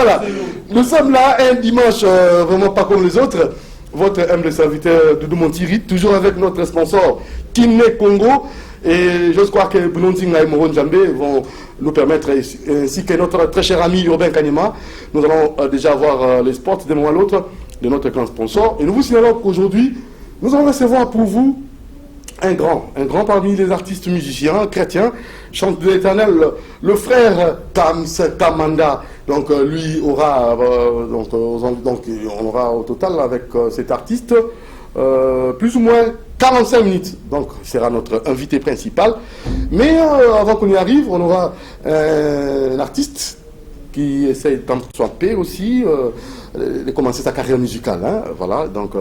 Voilà, nous sommes là un dimanche vraiment pas comme les autres. Votre humble serviteur Doudou Montiri, toujours avec notre sponsor Kiné Congo. Et je crois que Bounonzinga et Moron Djambé vont nous permettre, ainsi que notre très cher ami Urbain Kanima, nous allons déjà avoir les spots d'un moment à l'autre de notre grand sponsor. Et nous vous signalons qu'aujourd'hui, nous allons recevoir pour vous un grand parmi les artistes musiciens chrétiens, chante de l'Éternel, le frère Tams Tamanda. Donc lui aura, on aura au total avec cet artiste plus ou moins 45 minutes. Donc il sera notre invité principal. Mais avant qu'on y arrive, on aura un artiste qui essaie tant soit paix aussi, de commencer sa carrière musicale. Hein, voilà, donc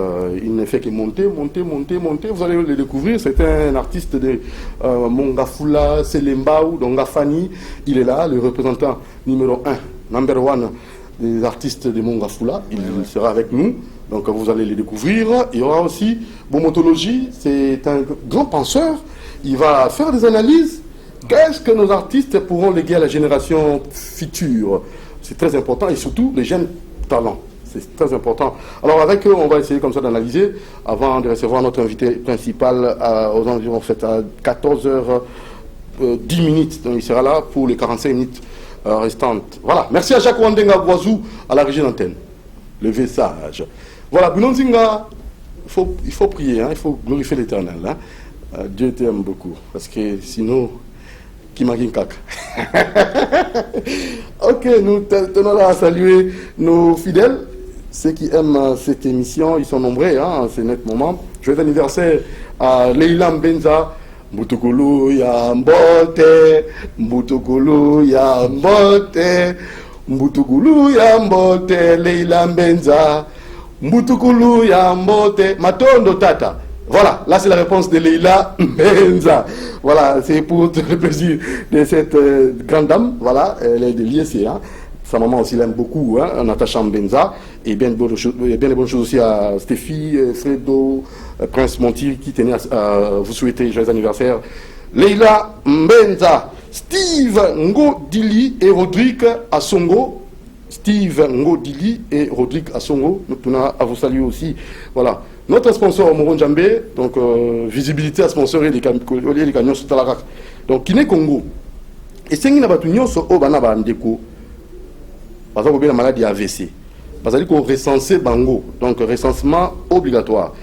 il ne fait que monter. Vous allez le découvrir. C'est un artiste de Mongafula, Selembao, Dongafani. Il est là, le représentant numéro 1, number 1 des artistes de Mongafula. Il sera avec nous. Donc vous allez le découvrir. Il y aura aussi Bomotologie. C'est un grand penseur. Il va faire des analyses. Qu'est-ce que nos artistes pourront léguer à la génération future? C'est très important et surtout les jeunes talents. C'est très important. Alors avec eux, on va essayer comme ça d'analyser avant de recevoir notre invité principal aux environs à 14h10 minutes. Donc il sera là pour les 45 minutes restantes. Voilà. Merci à Jacques Wandenga Boisou à la régie d'antenne. Le sage. Voilà, Bounonzinga, il faut prier, hein, il faut glorifier l'Éternel. Hein. Dieu t'aime beaucoup parce que sinon... Ok, nous tenons à saluer nos fidèles, ceux qui aiment cette émission, ils sont nombreux, hein, c'est notre moment. Joyeux anniversaire à Leila Mbenza, Mbutukulu ya mbote, Mbutukulu ya mbote, Mbutukulu ya mbote, Leila Mbenza, Mbutukulu ya mbote, Matondo Tata. Voilà, là c'est la réponse de Leila Mbenza. Voilà, c'est pour le plaisir de cette grande dame. Voilà, elle est de l'IEC. Hein. Sa maman aussi l'aime beaucoup, hein, Natacha Mbenza. Et bien de bonnes choses aussi à Stéphie, Fredo, Prince Monti qui tenait à vous souhaiter joyeux anniversaire. Leila Mbenza, Steve Ngodili et Rodrigue Assongo. Steve Ngodili et Rodrigue Assongo. Nous tenons à vous saluer aussi. Voilà. Notre sponsor, Moron Djambé, donc visibilité à sponsorer les camions sur Talarak. Donc, Kiné Congo. Et c'est une bataille sur Obana Ndeko. Parce que la maladie AVC. Parce qu'il faut recenser Bango. Donc, recensement obligatoire.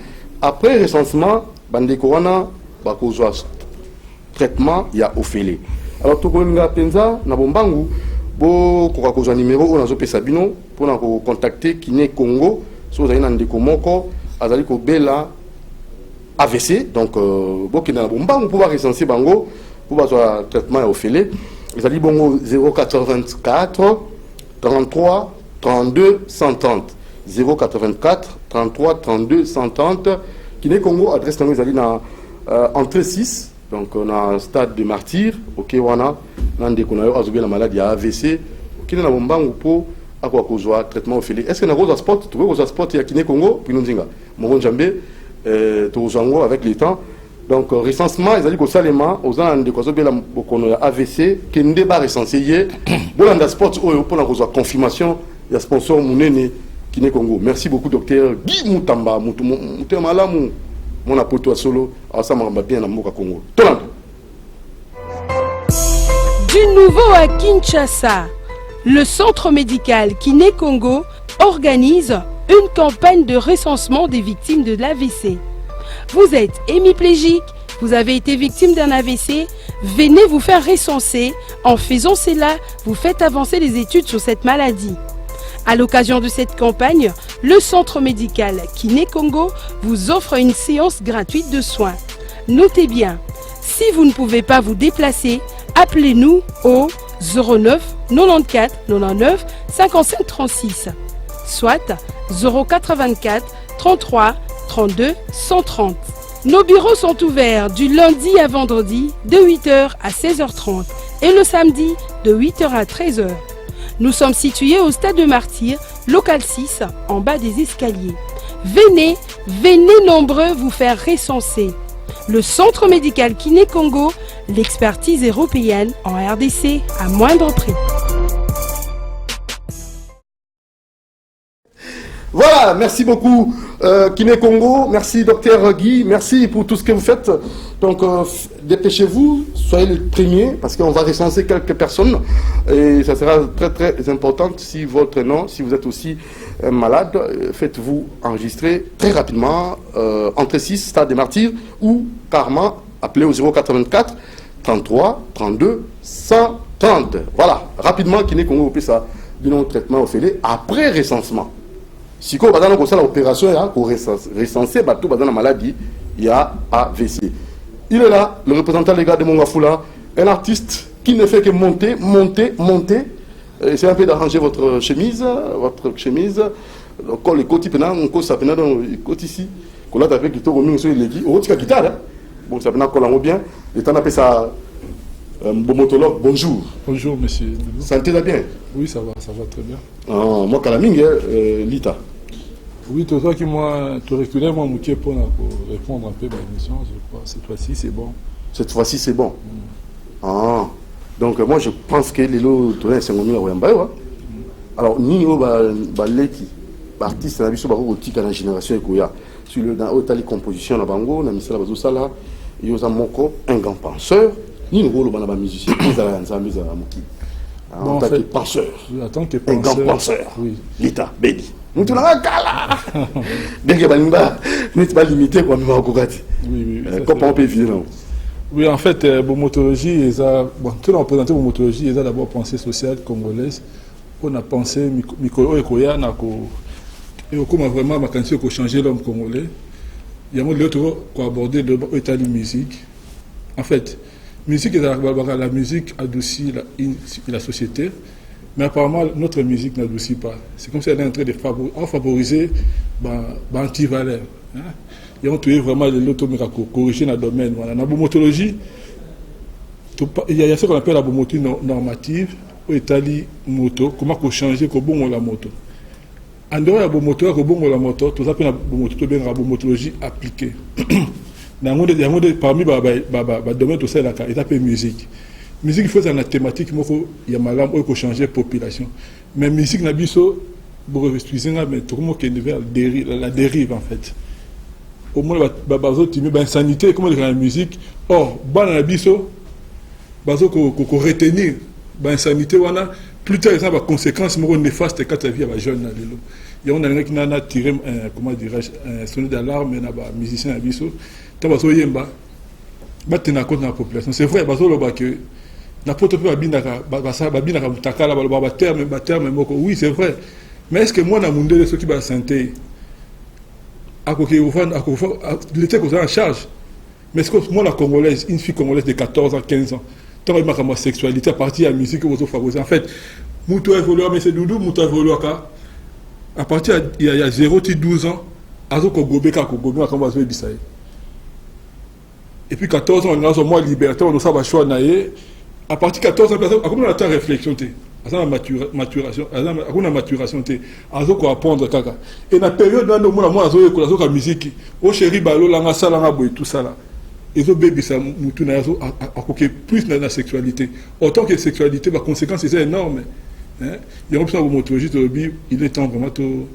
Après recensement, Bandeko Wana, Bakozwa traitement, il y a Ophélie. Alors, tout le monde a Penza, Nabombangu, Bo Kokakozwa numéro, on a Zopé Sabino, pour nous contacter Kiné Congo, si vous avez un Ndeko Moko. Azaliko Bela AVC, donc Bokina Bomba, on peut recenser Bango pour avoir un traitement au filet. Ils ont Bongo 084 33 32 130. 084 33 32 130. Kiné Congo, adresse dans les entrée 6, donc on a un stade de martyr, ok, wana, nande konayo azobé la maladie AVC, Kiné na Bomba, on peut avoir traitement au filet. Est-ce que nous avons un sport? Tu vois, un sport, il y a Kiné Congo, puis nous disons. Moron Djambé, Touzango avec les temps. Donc, recensement, ils ont dit que Salema, aux ans de Kozobela, AVC, qui ne débat recensé hier, bon, dans sport, pour la confirmation, il y a sponsor Mounene, Kiné Congo. Merci beaucoup, docteur Guy Moutamba, Moutamba, mon apoto à solo, à ça m'a bien à Moka Congo. Tolando. Du nouveau à Kinshasa, le centre médical Kiné Congo organise une campagne de recensement des victimes de l'AVC. Vous êtes hémiplégique, vous avez été victime d'un AVC, venez vous faire recenser. En faisant cela, vous faites avancer les études sur cette maladie. À l'occasion de cette campagne, le centre médical Kiné Congo vous offre une séance gratuite de soins. Notez bien, si vous ne pouvez pas vous déplacer, appelez-nous au 09 94 99 55 36. Soit 084 33 32 130. Nos bureaux sont ouverts du lundi à vendredi de 8h à 16h30 et le samedi de 8h à 13h. Nous sommes situés au stade de Martyr, local 6, en bas des escaliers. Venez nombreux vous faire recenser. Le centre médical Kiné Congo, l'expertise européenne en RDC à moindre prix. Voilà, merci beaucoup Kiné Congo, merci Docteur Guy, merci pour tout ce que vous faites. Donc dépêchez-vous, soyez les premiers parce qu'on va recenser quelques personnes et ça sera très très important si votre nom, si vous êtes aussi malade, faites-vous enregistrer très rapidement entre 6 Stade des Martyrs ou carrément appelez au 084 33 32 130. Voilà, rapidement Kiné Congo fait ça, bilan traitement au fêlé après recensement. Si on a l'opération pour recenser la maladie, il y a AVC. Il est là, le représentant légal de Mongafula, un artiste qui ne fait que monter. Essayez un peu d'arranger votre chemise. Les côtés pénal, on cause ça pénal dans les côtés ici. Qu'on a tapé qui tourne au milieu sur les guides. Tu as guitare, bon, ça pénal qu'on bien. Et tu as appelé ça Bomotologue. Bonjour. Bonjour, monsieur. Santé va bien? Oui, ça va très bien. Moi, Kalaming, Lita. Oui, toi qui moi, tu reculais moi mouquet pour répondre un peu à ma émission, je crois. Cette fois-ci, c'est bon. Cette fois-ci, c'est bon. Donc, moi, je pense que les lots tournent 50 000 euros. Alors, ni leki, artiste, on a vu sur la génération Ekoya. Sur le dans Otali composition, la bango, na misala bazosala, yoza moko, un grand penseur. Ni le rôle de musicien, ils ont en tant que penseur, un grand penseur, l'État, béni. Nous sommes là, dès que nous sommes pas limités, comme nous on peut vivre. Oui, en fait, Bomotologie, tout le représenté Bomotologie, ils ont d'abord pensée sociale congolaise. On a pensé, Mikolo Ekoya, et on a vraiment vacances pour changer l'homme congolais. Il y a un autre qui a abordé l'état de musique. En fait, la musique adoucit la société, mais apparemment notre musique n'adoucit pas. C'est comme si elle est en train de favoriser l'antivaleur. Et on trouve vraiment l'automiraco, corriger dans le domaine. Voilà. Dans la bomotologie, il y a ce qu'on appelle la bomotologie normative, où étali moto, comment changer que bon la moto. En dehors de la bomotologie, bon la moto, tout ça peut la bomotologie appliquée. Parmi les domaines tout ça, il y a la musique. Musique, il faut la thématique, il y a mal il faut changer la population. Mais la musique, il y a la dérive en fait. Au moins, il y a une sanité, comment dire la musique. Or, dans la biso, il faut retenir la sanité, plus tard, il y a des conséquences néfastes quand tu vis à la jeune. Il y a un qui a tiré, comment dirais-je, un sonnet d'alarme, il y a un musicien à biso. Tant que tu as tenu compte de la population. C'est vrai, que n'importe quoi, oui, c'est vrai. Mais est-ce que moi, dans le monde de ceux qui ont la santé, l'État est en charge? Mais est-ce que moi, la Congolaise, une fille congolaise de 14 ans, 15 ans, tant que ma sexualité, à partir de la musique que vous favorisez, en fait, Moutou évolue, mais c'est Doudou, Moutou évolue, à partir il y a 0-12 ans, et puis 14 ans, on a moins liberté, on a ça choix naïe. À partir de 14 ans, on a la réflexion, on a maturation, on a maturation, on a apprendre caca. Et dans la période où on a la musique, on chéri balo, la sala, tout ça là. Et les bébés, ça nous tourne plus dans la sexualité. Autant que la sexualité, la conséquence est énorme. Il y a une option il est temps vraiment tout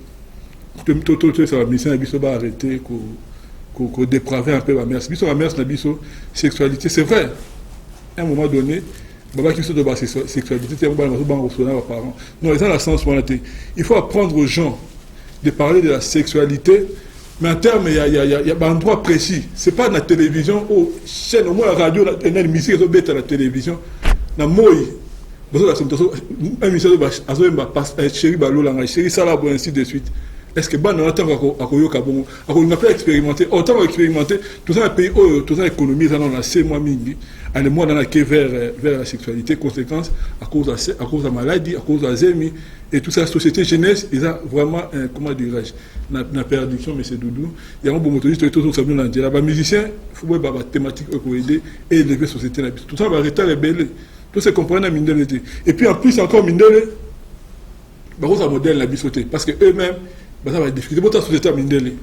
la mission va arrêter, qu'on dépraver un peu la mère. La mère, c'est la sexualité. C'est vrai. À un moment donné, qui se de la sexualité, c'est un parents. Non, ils ont la sens. Il faut apprendre aux gens de parler de la sexualité, mais en termes, il y a un endroit précis. Ce n'est pas dans la télévision, chaîne, au moins la radio, la musique, ils ont la télévision. Dans le un ministère de chéri Balolanga, chéri Salabo, ainsi de suite. Est-ce que on n'a pas expérimenté, autant on a expérimenté, tout ça, un pays, tout ça, l'économie, ça, on a 6 mois, allez, moi, on a vers la sexualité, conséquence, à cause de la maladie, à cause de la zémie, et tout ça, la société jeunesse, ils ont vraiment, comment dirais-je, la perdition, mais c'est Doudou. Il y a un bon motoriste, tout ça, on a dit, là-bas, musicien, il faut voir la thématique pour aider et élever la société. Tout ça va arrêter les belles. Tout ça comprendre la Mindele. Et puis en plus, encore Mindele, ça modèle la bisoté. Parce qu'eux-mêmes, ça va être difficile. Pour la société à Mindele,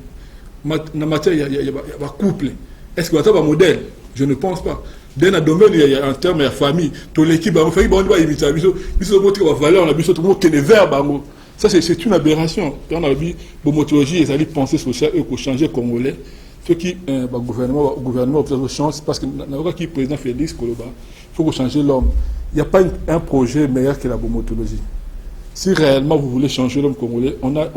dans la matière, il y a un couple. Est-ce que ça va modèle? Je ne pense pas. Dans le domaine, il y a un terme, il y a famille. Toute l'équipe, on va imiter la bisoté. Bisoté, on va valeur, la bisoté, on va les verbes. Ça, c'est une aberration. On a dit, bomotologie, ils allaient penser social, eux, pour changer Congolais. Ceux qui, le gouvernement a chance, parce que n'a qui président Félix Koloba, il faut changer l'homme. Il n'y a pas un projet meilleur que la bomotologie. Si réellement vous voulez changer l'homme congolais, on a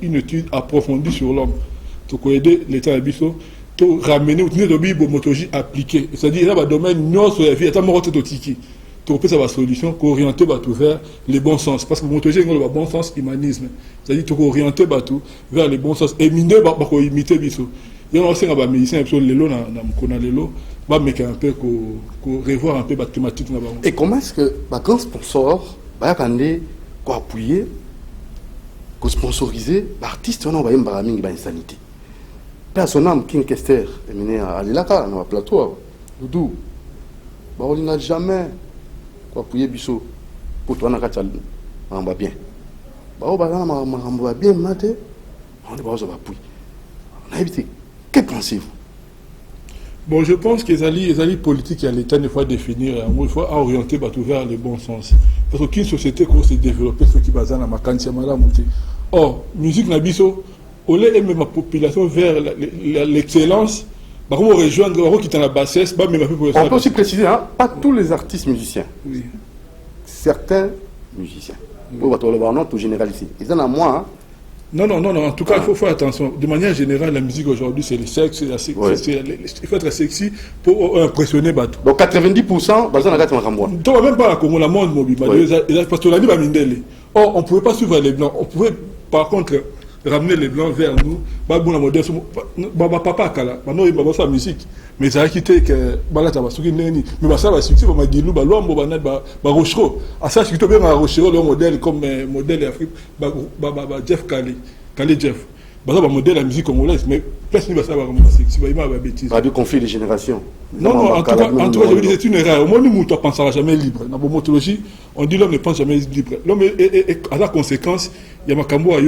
une étude approfondie sur l'homme. Pour aider l'État Abisso, pour ramener la bomotologie appliquée. C'est-à-dire, il y a un domaine, non, sur la vie, il y a un tiki. Pour faire sa solution, pour orienter vers les bons sens. Parce que la bomotologie, il y a le bon sens humanisme. C'est-à-dire, pour orienter vers les bons sens. Et miner, pour imiter Bisso. Il y a aussi un médecin, va un peu, revoir un peu la thématique. Et comment est-ce que, quand sponsor, quoi appuyer, qu'on sponsoriser, l'artiste, on va y avoir une insanité. Personnellement, King Kester, est à l'Ilaka, dans le plateau, Doudou, il n'a jamais appuyer Bissot. Pour toi, on va bien. On va bien, maté, on va appuyer. On a évité. Que pensez-vous? Bon, je pense que les politiques à l'État, il faut définir, il faut orienter vers le bon sens. Parce qu'une société qui s'est développée, ce qui va dans la macantia, or, musique Nabiso, on aime ma population vers l'excellence, on rejoindre qui est dans la bassesse, on peut aussi préciser, hein, pas tous les artistes musiciens. Oui. Certains musiciens. On va tout généraliser. Ils en ont moins, hein. Non, en tout cas, il faut faire attention. De manière générale, la musique aujourd'hui, c'est le sexe, il faut être sexy pour impressionner Batou. Donc 90%, on ne même pas comme la monde mobile, parce que l'année va mindele. Or, on ne pouvait pas suivre les blancs. On pouvait, par contre, ramener les blancs vers nous. Papa, maintenant, il va faire la musique. Mais ça a quitté que mais ça va succès, on m'a dit, nous, Rochero. À ça, je suis bien à Rochero, le modèle comme modèle Afrique, Jeff Kali Jeff. C'est un modèle de la musique congolaise, mais personne ne va savoir comment c'est. C'est pas bêtise. Pas de conflit de génération. Non, en tout cas, je veux dire, c'est une erreur. Au moins, nous, on ne pensera jamais libre. Dans la bomotologie, on dit l'homme ne pense jamais libre. L'homme, à la conséquence, il y a ma cambo à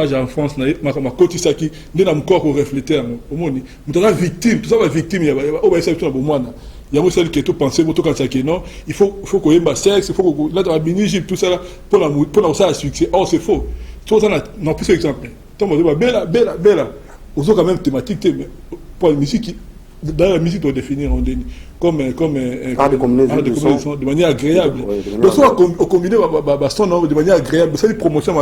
âge en France, ma côté ça qui, n'a encore refléter. Au moins, nous sommes victimes. Tout ça va victime. Il y a un seul qui est tout pensé, non. Il faut qu'on ait un sexe, il faut qu'on ait un minigip, tout ça pour la succès. Or, c'est faux. Tout ça, non, plus exemple. Bella. Aux autres, quand même, thématique, pour la musique, dans la musique, on doit définir comme art de combinaison de manière agréable. Donc, soit on combine de manière agréable, c'est une promotion,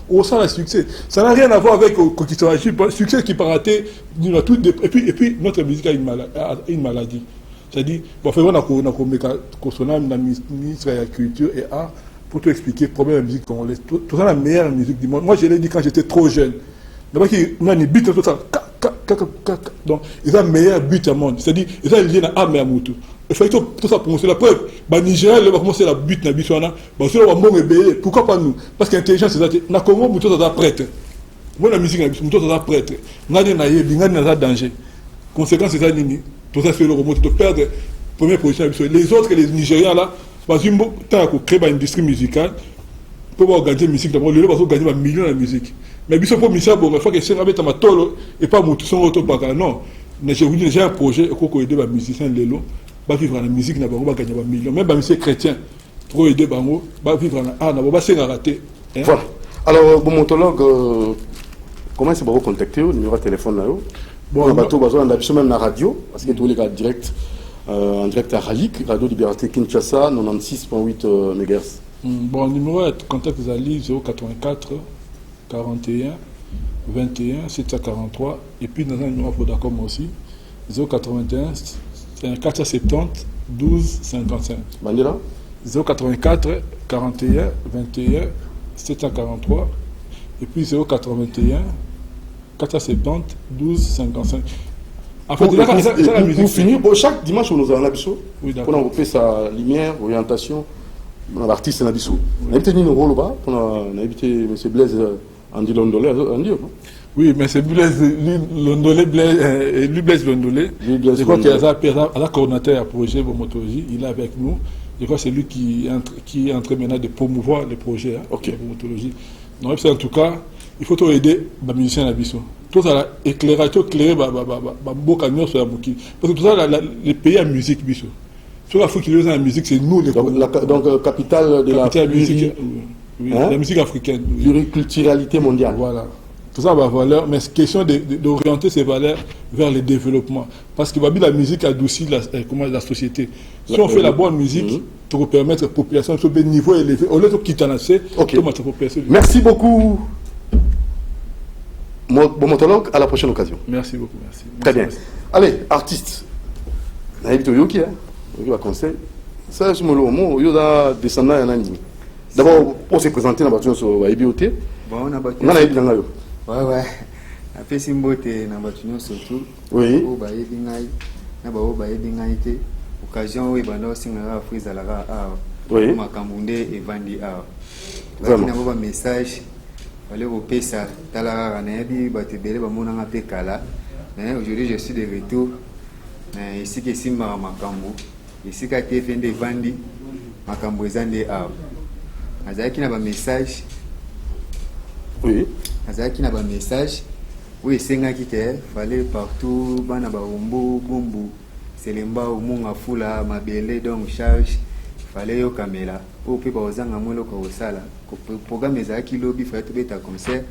on sent le succès. Ça n'a rien à voir avec le succès qui peut rater. Et puis, notre musique a une maladie. C'est-à-dire, on fait vraiment un ministre de la Culture et Art pour te expliquer le problème de la musique congolaise. Tout ça, la meilleure musique du monde. Moi, je l'ai dit quand j'étais trop jeune. D'abord, il y a une bite, tout ça. Donc, ils ont le meilleur but au monde. C'est-à-dire, ils ont lié à l'âme et à Moutou. Il faut tout ça pour la preuve. Nigeria, il va commencer la butte, pourquoi pas nous? Parce que l'intelligence, c'est ça. Na Congo, Moutou, ça prêtre. Moi, la musique, Moutou, ça prêtre. N'a pas danger. Conséquence, c'est ça, Nini. Tout ça, c'est le remonte de perdre première position. Les autres, les Nigériens, là, parce qu'ils ont créé une industrie musicale pour organiser la musique. D'abord, le lieu gagner un million de musique. Mais il faut que il faut que c'est un tolo et pas Moutou son auto. Non. Mais je vous dis, j'ai un projet pour aider les musiciens de l'élo. Va vivre la musique, va gagner un million. Même si c'est chrétien, pour aider Bango, va vivre en art, va se rater. Voilà. Alors, montologue, comment est-ce que vous contactez le numéro de téléphone là? Bon, on a même la radio, parce que tous les gars en direct à Ralik, Radio Liberté Kinshasa, 96.8 MHz. Bon, le numéro de contact est 084 41 21 743. Et puis, dans un numéro Vodacom aussi, 081 470 12 55. Bandela 084 41 21 743. Et puis 081 470 12 55. En fait, pour finir, chaque dimanche, nous avons l'habitude. Oui, pour nous faire sa lumière, orientation, l'artiste est l'habitude. On a évité une rôle là-bas, on a évité M. Blaise Andy Londolé. Oui, mais c'est Blaise Londolé, lui Blaise Londolé. Je crois qu'il y a un coordinateur à projet Bomotologie, il est avec nous. Je crois que c'est lui qui est en train maintenant de promouvoir le projet Bomotologie. Donc, en tout cas, il faut aider les musiciens à Bissau. Tout ça, éclairer beaucoup camions sur la bouquille. Parce que tout ça, les pays à musique, Bissau. Tout il faut qu'il y ait la musique, c'est nous les donc, capitale de la musique. Oui, hein? La musique africaine. Oui. Pluriculturalité mondiale. Voilà. Tout ça va valeur, mais c'est question d'orienter ces valeurs vers le développement. Parce que la musique adoucit la société. Si on fait la bonne musique, ça va permettre à la population de un niveau élevé. Au lieu de quitter la population. Merci beaucoup, Bomotologue. À la prochaine occasion. Merci beaucoup. Merci. Très bien. Merci. Allez, artiste. Conseil. Ça, je me le descendant. D'abord, pour se présenter dans la sur IBOT. Bon, on a battu. Ouais. Après, c'est une beauté dans la surtout. Oui. Occasion où il va nous signer la frise à la oui. Macambunde et Vandi a. Vraiment. Il y a un message. Fallait repérer ça. Talara Nabi, Batibele, Bamonanga Pekala. Mais aujourd'hui, je suis de retour. Mais ici, que Simba Macambu. Ici, que TFND Vandi, Macambu Zande a. Azaki n'a pas message. Oui. Azaki n'a pas message. Oui, c'est un qui fallait partout, bana ba umbu, bumbu, selemba umunga fula, mabele donc charge, fallait yo kamela. Au pe ba ozanga mwelo ko sala. Ko programme ezaki lobby fallait to beta concert,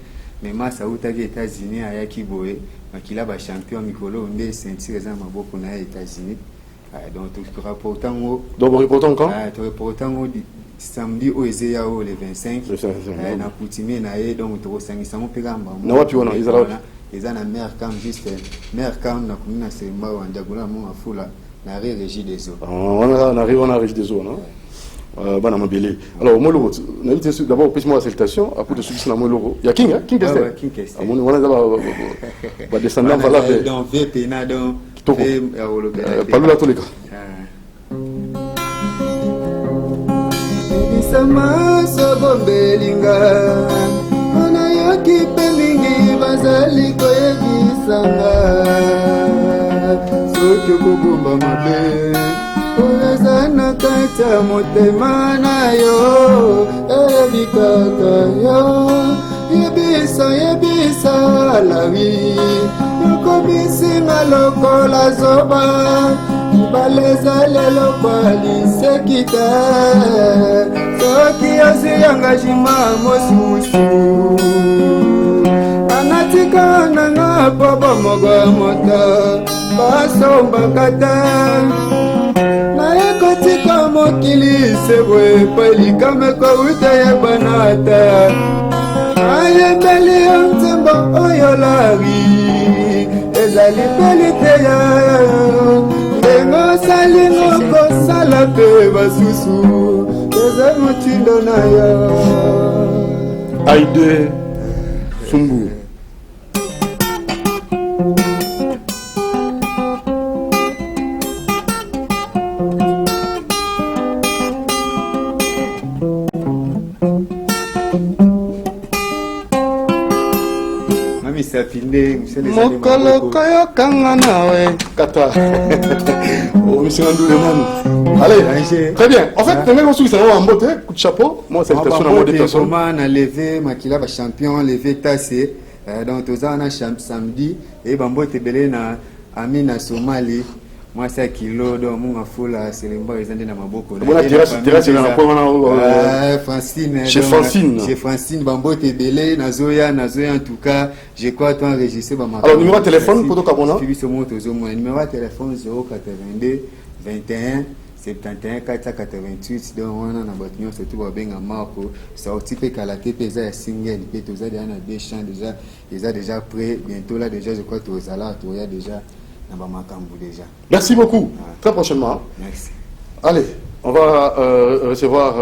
mais massa utaki États-Unis ayaki boye, makila ba champion mikolo nde ceinture za maboko na États-Unis. Donc tout rapportant au. Donc reportant quand? Tout reportant au samedi au Ezeyao le 25. Na coutumier na e donc to sangisa mo pegamba. Na wapi wana Israël? Les ans à Mercam, juste Mercam, na commune c'est Mbao, Ndiagoula, mon afula, na régie des eaux. On arrive, on a régie des eaux, non? Bana Mabélé. Alors, moi, d'abord, pèse-moi la salutation, après de suite, na moi, il y a King, hein? King Kestel. King Kestel. On a d'abord, descendant, voilà. Dans VP, na donc, parle là tous les cas. Sama sobobelinga. Kipe mingi bazali koyebisanga soki okobomba mabe oyo eza na kati ya motema na yo eyebi kaka yo yebisa lawi yokobisinga lokola zoba libala ezali eloko aliseki te soki osi engagement mosimusu anatika nanga pobo mogo moto basombaka te naye kotika mokili sebwe pelikame kouta yebana te ayebeli yo nzembo oyo lawi ezali peli te ya ndenge osalingo kosala mpe basusu eza motindo na yo Aïde Sumbu. Mokolo koyo kanga nawe kata. Oh monsieur Andou Lemon. Allez, très bien. En fait, t'aimes construire ça en beauté, coup de chapeau. Moi c'est une mode de personne. Comment on a levé Makila ba champion, levé tassé. Donc tous on a samedi et bambo te belé na Amina Somali. Moi c'est kilo donc mon afula c'est les mbao ezande na maboko. Bon la tirage c'est na point na Francine. Chez Francine. Chez Francine bambo te belé na Zoya en tout cas, je crois toi enregistré ba. Alors numéro de téléphone pour Kabona. Suivi sur mon numéro de téléphone 082 21 71 488 donc on a na batunion surtout ba benga Marco sorti pe kalaté pe za single pe to za déjà deux chants déjà prêt bientôt là déjà je crois que aux alas il y a déjà déjà. Merci beaucoup. Très prochainement. Merci. Allez, on va recevoir,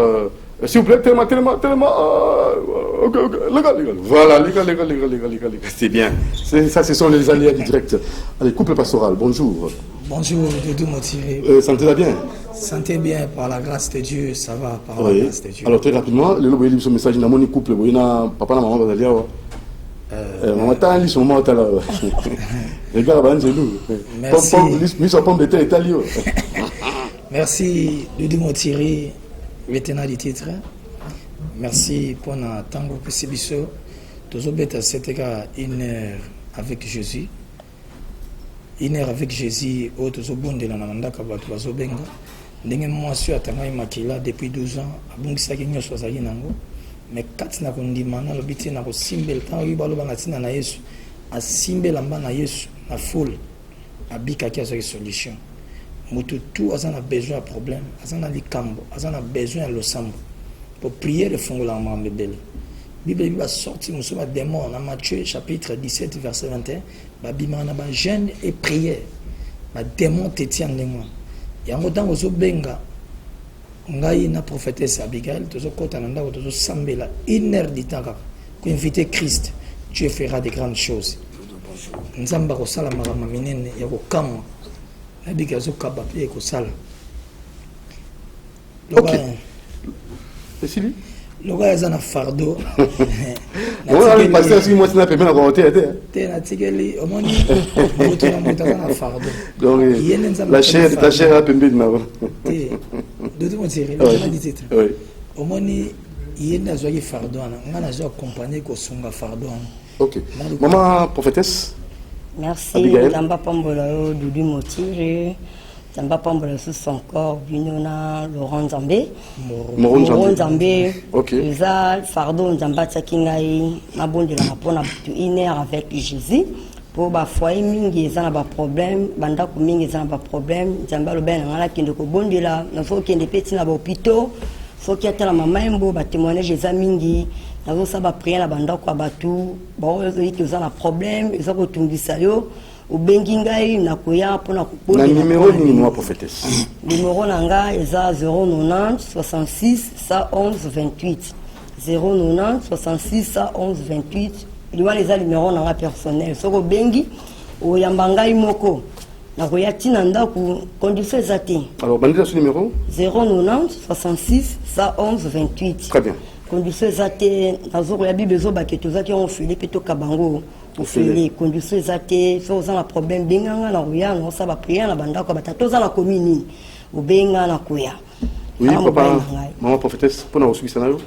s'il vous plaît, tellement. Voilà, les gars. C'est bien. Ça, ce sont les alliés du direct. Allez, couple pastoral, bonjour. Bonjour, Doudou Motiré. Sentez-la bien? Sentez bien, par la grâce de Dieu, ça va, par la grâce de Dieu. Alors, très rapidement, le lobo ce message, il y a mon couple, il y a papa et maman, vous allez maman, t'as un lit sur moi, t'as là. Regarde, c'est nous. Merci, Doudou Motiré, lieutenant du titre. Merci pour notre temps pour ce biseau. C'était 1 heure avec Jésus. 1 heure avec Jésus, autres au bon de la Nanda Kabato Zobenga. Ndenge moi suis atteint Makila depuis 12 ans. Abongi Sakinyo Swazali Nango. mais kati na kondima na lobi te na kosimbela ntango oyi balobanga ntina na yesu asimbela mba na yesu na foule abikaki azwaki solution moto tu aza na besoin ya problème aza na likambo aza na besoin ya losambo po priere efungolaka makambo ebele bible ebi basorti mosusu badémon na Matthieu chapitre 17 verset 21 babimaka na bajeune et prière badémon tetia ndenge wana yango ntango ozobenga ngai na prophétesse Abigail tozokota na ndako tozosambela 1 heure du temps kaka koinvite Christ Dieu fera de grandes choses nzambe akosala makambo minene ya kokamwa nabiki azokaba mpe ekosala Cécilie loka eza na fardeau te natikeli omoni moto na moto aza na fardeau yene nzambe ta chair a pembeni na te dodo motiri lotana di titre omoni yene azwaki fardeau wana nga nazwa accompagner kosunga fardeau wana. Ok. Maman prophétesse. Merci. Nzamba pambola yo Dudu Motiri. Nzamba pambola sous son corps Binona Laurent Nzambe. Laurent Nzambe. Ok. Eza fardeau Nzamba tsakingai mabondela napona tu 1 heure avec Jésus. Pour ba foyer mingi eza na ba problème, banda ku mingi eza na ba problème, Nzamba lo ben ngala kinde ko bondela, na fo kinde peti na ba hôpital. Faut qu'il y ait la maman ba témoigner Jésus mingi. Nazo saba prier la banda kwa batu bon ils ont un problème ils ont kotungisa yo ubengi ngai na koya pona kupona na numéro ni moi prophétesse numéro nanga eza 090 66 111 28 090 66 111 28 liwa les numéro nanga personnel soko bengi oyamba ngai moko na koya tina ndaku condition ezati alors bandira ce numéro 090 66 111 28 très bien condition ezate nazoko ya bible zo baketo zaki on fili pito kabango on fili condition ezate so za na problème benganga na ruya no sa ba prière na banda ko batato za na commune ubenga na kuya oui papa maman prophétesse pona osukisa nayo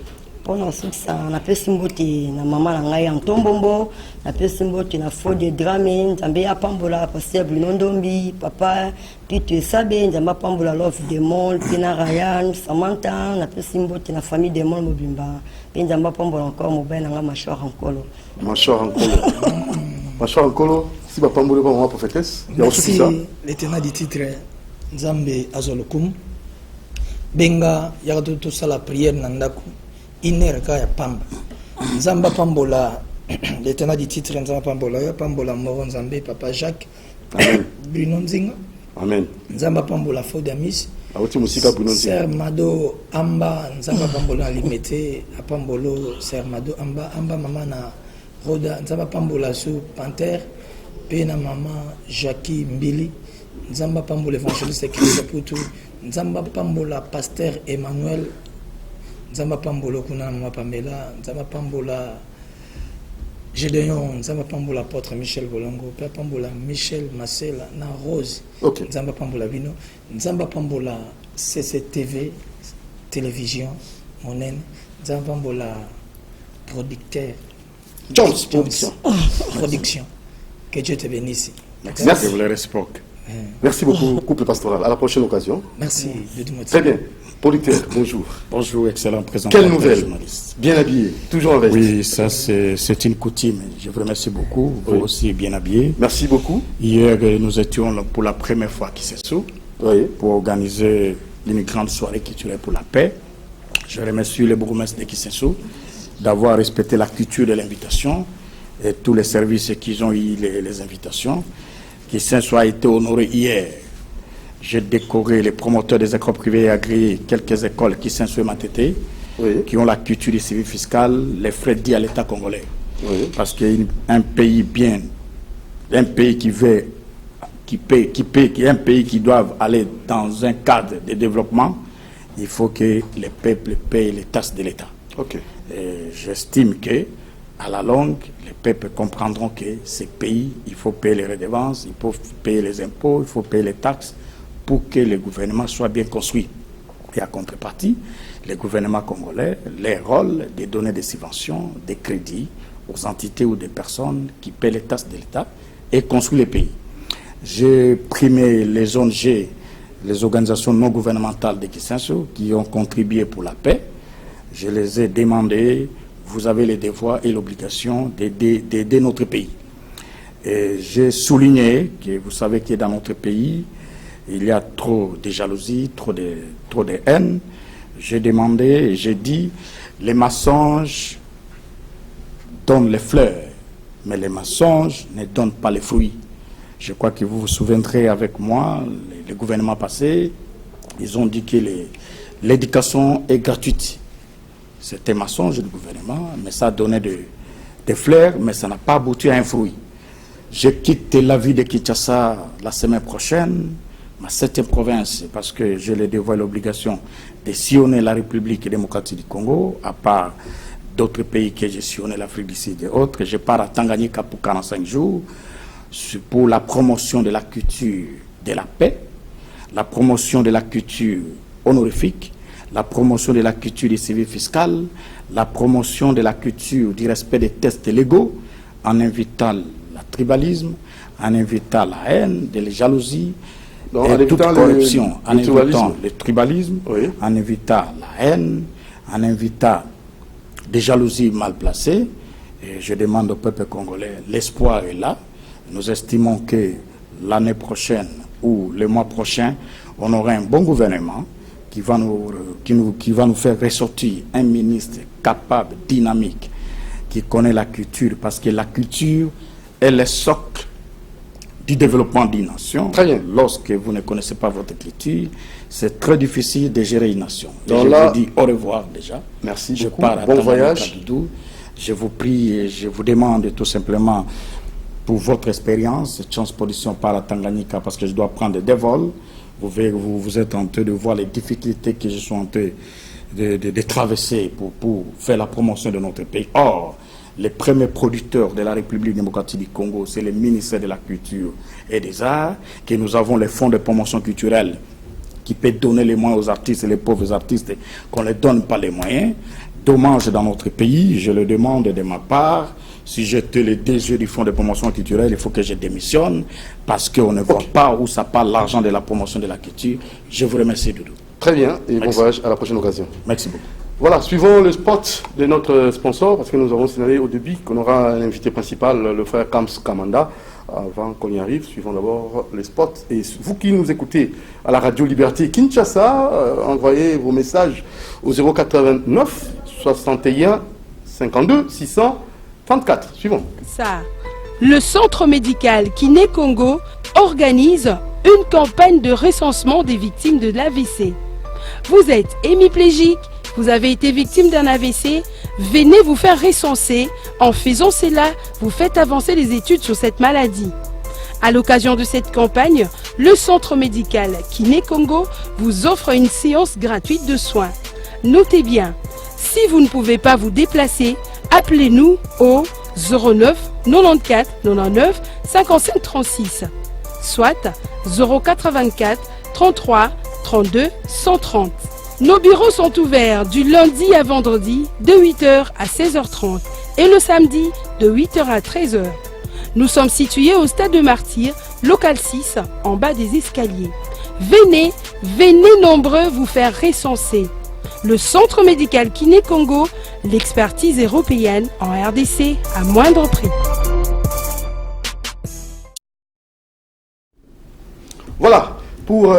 pona osukisa na pesi mboti na mama na ngai Antombombo na pesi mboti na Fode Drame Nzambe ya pambola pasteur Nondombi papa Pito Sabe Nzamba pambola Love Demol Pina Ryan Samantha na pesi mboti na famille Demol Mobimba Nzamba pambola encore mobile nga machor ankolo machor ankolo si ba pambola ba maman prophétesse ya osukisa l'éternel du titre Nzambe azolokum benga ya to sala prière na ndako inerka ya pamba Nzamba pambola l'éternel du titre Nzamba pambola ya pambola Moro Nzambe papa Jacques amen Bruno Nzinga amen Nzamba pambola Fode Amis awuti musika Bruno Nzinga Ser Mado Amba Nzamba pambola limité apambolo Ser Mado Amba mama na Roda Nzamba pambola su Panther pe na mama Jackie Mbili Nzamba pambola évangéliste Christ Putu Nzamba pambola pasteur Emmanuel Nzamba pambola kuna mama Pamela Nzamba pambola Gédéon Nzamba pambola apôtre Michel Bolongo pe pambola Michel Marcela na Rose okay. Nzamba pambola bino Nzamba pambola CCTV télévision monene Nzamba pambola producteur Jones production que Dieu te bénisse. Merci. Je vous le respecte. Merci beaucoup, couple pastoral. À la prochaine occasion. Merci. Très bien. Producteur, bonjour. Bonjour, excellent présentateur. Quelle nouvelle? Bien habillé, toujours en veste. Oui, ça c'est une coutume. Je vous remercie beaucoup. Vous aussi bien habillé. Merci beaucoup. Hier, nous étions pour la première fois à Kisessou pour organiser une grande soirée culturelle pour la paix. Je remercie le bourgmestre de Kisessou d'avoir respecté la culture de l'invitation et tous les services qui ont eu les invitations. Kisessou a été honoré hier. J'ai décoré les promoteurs des écoles privées et agréées, quelques écoles qui sont sur Matete, qui ont la culture du civil fiscal, les frais dits à l'État congolais. Parce qu'un pays un pays qui veut, qui est un pays qui doit aller dans un cadre de développement, il faut que les peuples payent les taxes de l'État. J'estime que, à la longue, les peuples comprendront que ces pays, il faut payer les redevances, il faut payer les impôts, il faut payer les taxes, pour que le gouvernement soit bien construit. Et à contrepartie, le gouvernement congolais, les rôles de donner des subventions, des crédits aux entités ou des personnes qui paient les taxes de l'État et construire les pays. J'ai primé les ONG, les organisations non gouvernementales de Kisessou qui ont contribué pour la paix. je les ai demandé, vous avez les devoirs et l'obligation d'aider notre pays. Et j'ai souligné que vous savez que dans notre pays, il y a trop de jalousie, trop de haine. J'ai demandé et j'ai dit, les mensonges donnent les fleurs, mais les mensonges ne donnent pas les fruits. Je crois que vous vous souviendrez avec moi, le gouvernement passé, ils ont dit que l'éducation est gratuite. C'était un mensonge du gouvernement, mais ça donnait des fleurs, mais ça n'a pas abouti à un fruit. Je quitte la ville de Kinshasa la semaine prochaine, ma 7e province, parce que je les devoir l'obligation de sillonner la République démocratique du Congo, à part d'autres pays que j'ai sillonné, l'Afrique du Sud et autres. Je pars à Tanganyika pour 45 jours pour la promotion de la culture de la paix, la promotion de la culture honorifique, la promotion de la culture du civil fiscal, la promotion de la culture du respect des tests légaux, en invitant le tribalisme, en invitant la haine, la jalousie, et toute corruption, en invitant le tribalisme, oui, en invitant la haine, en invitant des jalousies mal placées. Et je demande au peuple congolais, l'espoir est là. Nous estimons que l'année prochaine ou le mois prochain, on aura un bon gouvernement qui va nous faire ressortir un ministre capable, dynamique, qui connaît la culture, parce que la culture est le socle du développement d'une nation. Très bien. Lorsque vous ne connaissez pas votre culture, c'est très difficile de gérer une nation. Donc je là, vous dis au revoir déjà. Merci je beaucoup. pars à bon Tanganyika, voyage. Doudou. Je vous prie et je vous demande tout simplement pour votre expérience, transposition par la Tanganyika, parce que je dois prendre des vols. Vous êtes en train de voir les difficultés que je suis en train de traverser pour faire la promotion de notre pays. Or, les premiers producteurs de la République démocratique du Congo, c'est le ministère de la Culture et des Arts, que nous avons les fonds de promotion culturelle qui peut donner les moyens aux artistes et les pauvres artistes, qu'on ne les donne pas les moyens. Dommage dans notre pays, je le demande de ma part. Si j'étais le DG du fonds de promotion culturelle, il faut que je démissionne parce qu'on ne voit pas où ça part l'argent de la promotion de la culture. Je vous remercie, Doudou. Très bien, et bon voyage à la prochaine occasion. Merci beaucoup. Voilà, suivons le spot de notre sponsor, parce que nous avons signalé au début qu'on aura un invité principal, le frère Kams Kamanda. Avant qu'on y arrive, suivons d'abord les spots. Et vous qui nous écoutez à la Radio Liberté Kinshasa, envoyez vos messages au 089 61 52 634. Suivons. Ça. Le centre médical Kiné Congo organise une campagne de recensement des victimes de l'AVC. Vous êtes hémiplégique, vous avez été victime d'un AVC, venez vous faire recenser. En faisant cela, vous faites avancer les études sur cette maladie. À l'occasion de cette campagne, le centre médical Kiné Congo vous offre une séance gratuite de soins. Notez bien, si vous ne pouvez pas vous déplacer, appelez-nous au 09 94 99 55 36, soit 084 33 32 130. Nos bureaux sont ouverts du lundi à vendredi de 8h à 16h30 et le samedi de 8h à 13h. Nous sommes situés au stade de Martyrs, local 6, en bas des escaliers. Venez nombreux vous faire recenser. Le centre médical Kiné Congo, l'expertise européenne en RDC à moindre prix. Voilà, pour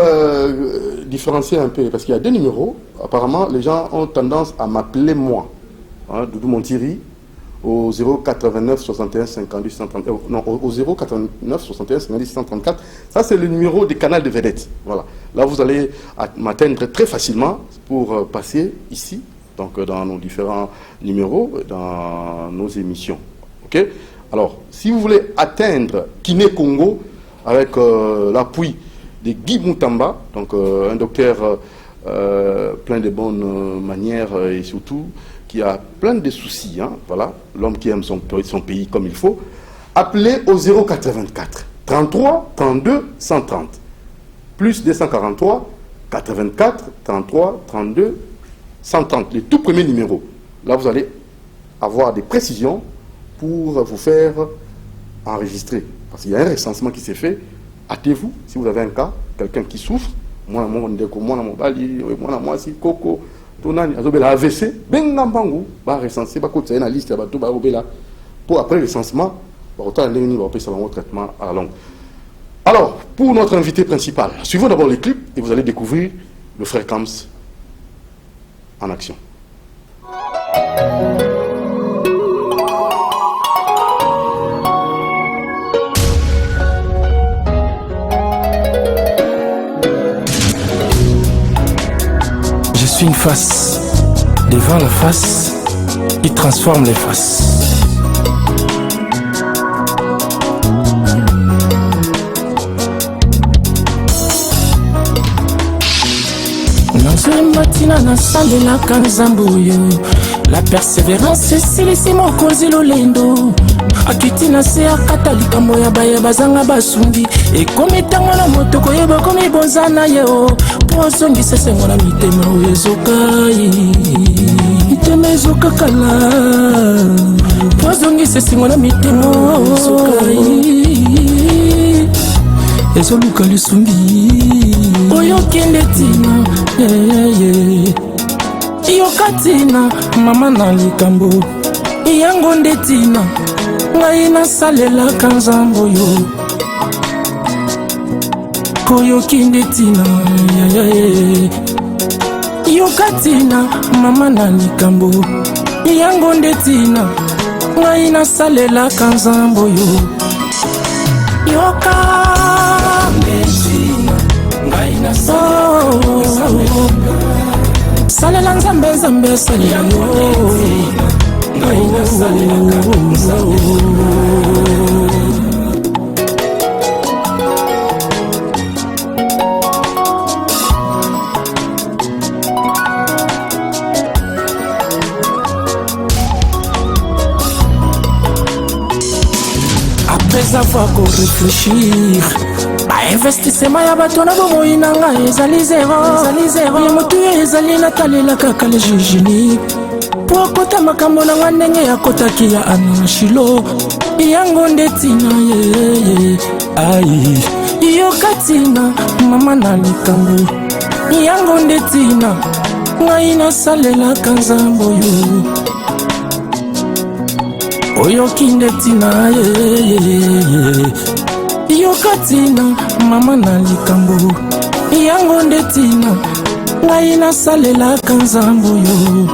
différencier un peu, parce qu'il y a deux numéros, apparemment les gens ont tendance à m'appeler moi, hein, Doudou Montiri, au 089 61 52 130, non, au 089 61 52 134. Ça, c'est le numéro du canal de vedette. Voilà. Là, vous allez m'atteindre très facilement pour passer ici, donc dans nos différents numéros, dans nos émissions. OK? Alors, si vous voulez atteindre Kiné Congo avec l'appui de Guy Moutamba, donc un docteur plein de bonnes manières et surtout qui a plein de soucis, hein, voilà, l'homme qui aime son pays comme il faut, appelez au 084 33 32 130, plus 243 84 33 32 130, les tout premiers numéros. Là, vous allez avoir des précisions pour vous faire enregistrer. Parce qu'il y a un recensement qui s'est fait. Hâtez-vous, si vous avez un cas, quelqu'un qui souffre, moi, si Coco, tonani azobela AVC benga mbangu ba recenser ba côté na liste ba to ba obela pour après recensement ba autant ndeni ba pesa un traitement à la longue. Alors, pour notre invité principal, suivons d'abord les clips et vous allez découvrir le frère Kams en action. Je suis une face devant la face, il transforme les faces. Matina na sandela kanzambuyo. La persévérance silisi mokonzi lolendo. Akiti na se akata likambo ya baye bazanga basundi. Ekomi tango na moto koyeba komi bonzana yo. Pozongi sesengo na mitema uyezokai. Mitema ezokakala. Pozongi sesengo na mitema uyezokai. Ezoluka lisumbi. Oyo kende tina. Yoka tina mama na likambo yango nde tina ngai nasalela kanzambo yo koyoki nde tina yoka tina mama na likambo yango nde tina ngai nasalela kanzambo yo yoka nde tina ngai nasalela salela nzambe nzambe salela ngai nasalela kanzambo après avoir réfléchir investissement ya bato na bomoi na ngai ezali zero ya motu ezali natalela kaka le jugini po akota makambo na nga ndenge yakotaki ya ana shilo yango nde tina ye ai yoka tina mama na likambo yango nde tina ngai nasalelaka nzambo yo oyoki nde tina ye yoka tina mama na likambo yango nde tina ngai nasalelaka nzambo yo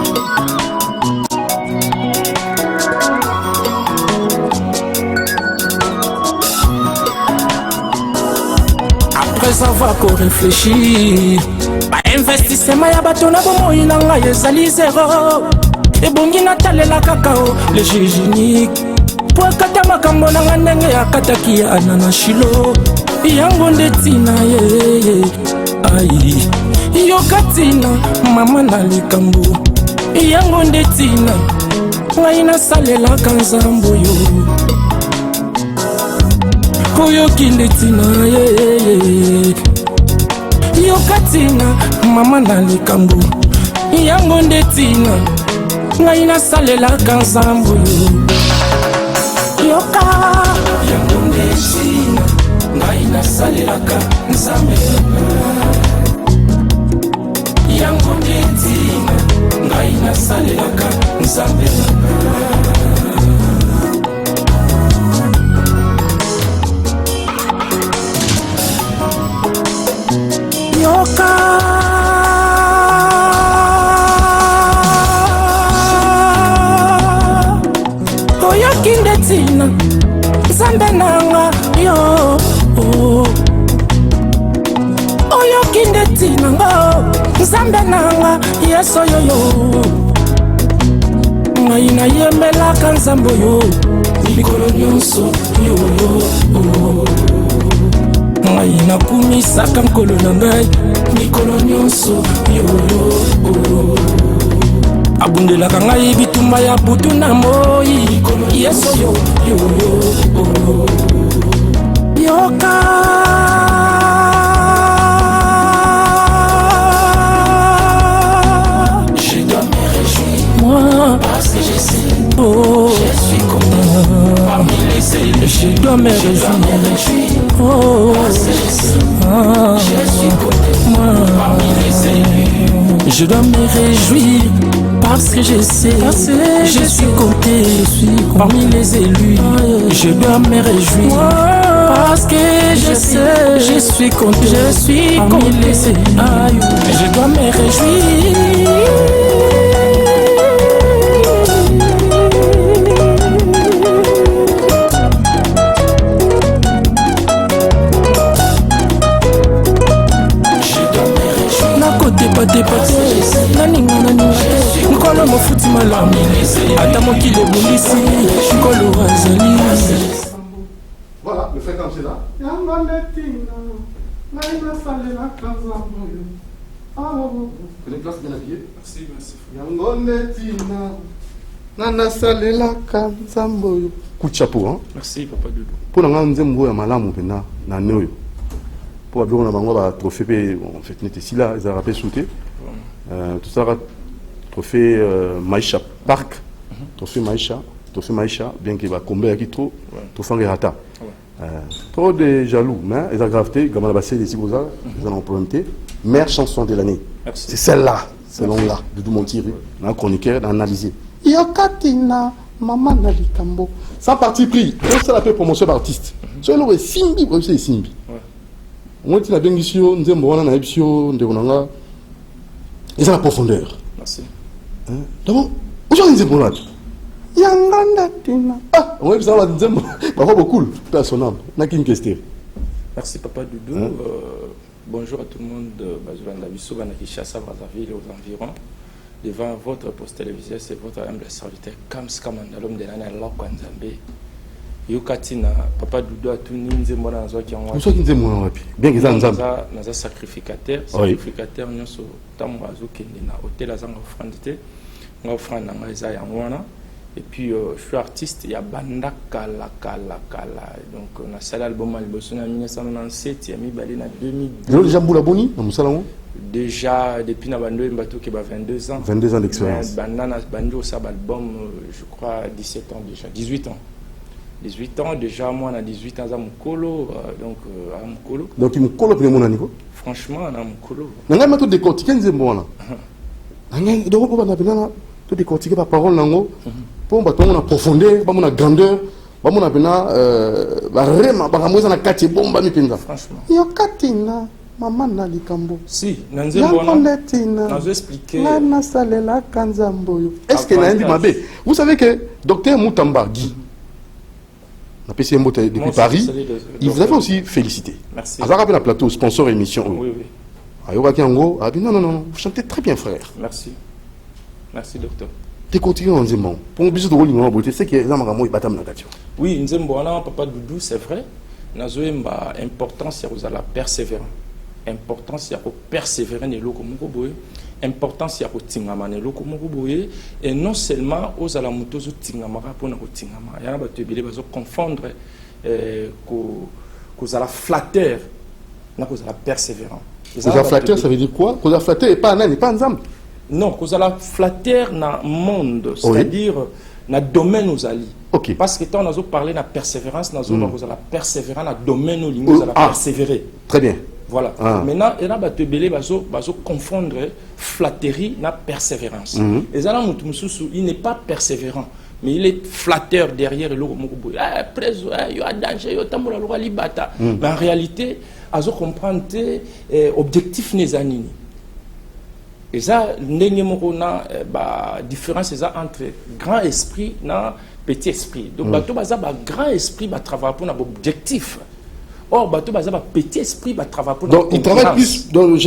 après avoir réfléchi investissement ya bato na bomoi na ngai ezali zero ebongi natalela kakao le juge unique po akata makambo na nga ndenge akataki ya ana na shilo yango nde tina ye ai yoka tina mama na likambo yango nde tina ngai nasalelaka nzambo yo oyoki nde tina ye yoka tina mama na likambo yango nde tina ngai nasalelaka nzambo yo yoka yango nde tina ngai nasalelaka nzambe yango nde tina ngai nasalelaka nzambe yoka oyoki nde tina nzambe nanga yo oyoki nde tina ngo nzambe nanga yeso yoyo ngai nayembelaka nzambo yo mikolo nyonso yoyo ngai nakumisaka nkolo na ngai mikolo nyonso yoyo abundelaka ngai bitumba ya butu na moi yeso yoyo yoka je dois me réjouir moi parce que je sais je suis content parmi les élus je dois me réjouir parce que je sais je suis content parmi les élus Je dois me réjouir parce que je sais, je suis compté parmi les élus. Je dois me réjouir parce que je sais, je suis compté parmi les élus. Je dois me réjouir. Nkolo mofuti malamu ata mokili ebundisi nkolo azali. Voilà, le fait comme c'est là. Vous êtes classe bien habillée? Merci, merci. Coup de chapeau, hein? Merci, Papa Doudou. Pour nous, nous avons malamu pena na neo. Pour avoir un bango trophée, en fait, n'était si là, ils ont rappelé sauté. Tout ça, trophée Maïcha Park, trophée Maïcha, bien qu'il va combattre qui trop, trophée Rata. Trop de jaloux, mais ils ont graveté, Gamala Bassé, les Sigoza, ils en ont implémenté. Meilleure chanson de l'année. C'est celle-là, selon-là, de Doumontiri, un chroniqueur, d'analyser. Yokatina, maman Nalikambo. Sans parti pris, on s'est appelé promotion d'artiste. C'est le Simbi, c'est Simbi. On dit la bien ici, nous avons un épisode de Ronanga. Ils ont la profondeur. Merci. Donc, aujourd'hui, nous avons ah, on va dire que c'est beaucoup. Personne n'a qu'une question. Merci, Papa Doudou. Bonjour à tout le monde. Bazoulan Dabisso, Banakishasa, Brazzaville et aux environs. Devant votre poste télévisé, c'est votre humble serviteur Kams Kamandalom de l'année Allah Kwanzambe. Yokatina, Papa Doudou a tout ninze mona nzo ki ngwa. Nzo ki nze mona wapi? Bien que ça naza sacrificateur, sacrificateur nyoso tamu azo kende na hôtel azanga offrande nga offrande nga eza ya ngwana. Et puis je suis artiste, il y a Banda Kala. Donc on a salé l'album en 1997, il y a mis balé en 2002. Déjà Boula Boni dans Moussalon? Déjà depuis na bando mbato qui a 22 ans. 22 ans d'expérience. Banda bando ça album je crois 17 ans déjà, 18 ans. 18 ans déjà, moi on a 18 ans à Mukolo, donc à Mukolo. Donc il Mukolo pour mon anico? Franchement, on a Mukolo. On a tout décortiqué nzembo là. Donc on va bien tout décortiquer par parole nango. Pour on a profondeur, on a grandeur, on a bien vraiment par amour na kati bomba mi penza. Franchement. Yo katina maman na likambo. Si, nanzembo on a expliqué. Na salela kanzambo. Est-ce que na ndi mabe? Vous savez que docteur Moutamba Guy depuis Paris, il vous avait aussi félicité. Merci. Vous avez rappelé la plateau, sponsor émission. Oui. Non, vous chantez très bien, frère. Merci. Merci, docteur. Tu continues en disant, pour un bisou de rôle, c'est que les Amagamo, ils battent la nature. Oui, Nzembo, Papa Doudou, c'est vrai. Nazoemba, importance, c'est la persévérance. Importance, c'est persévérer dans le locomotive. Importance ya kotingama ne loko moko boye et non seulement aux alamuto zo tingama pour na kotingama yana ba tebele bazo confondre cause la flatteur na cause la persévérant. Cause la flatteur ça veut dire quoi? Cause la flatteur est pas un pas ensemble. Non, cause la flatteur na monde, c'est-à-dire na domaine aux alliés. OK. Parce que quand on a parlé de persévérance, na zo cause la persévérance na domaine aux lignes la persévérer. Très bien. Voilà. Maintenant, il y a confondre flatterie et persévérance. Et ça, il n'est pas persévérant, mais il est flatteur derrière le il y a danger, mais en réalité, il faut comprendre l'objectif n'est pas. Et ça, il y a une différence entre grand esprit et petit esprit. Donc, grand esprit va travailler pour un objectif. Or, bateau baza petit esprit va travailler pour. Donc, il travaille plus dans la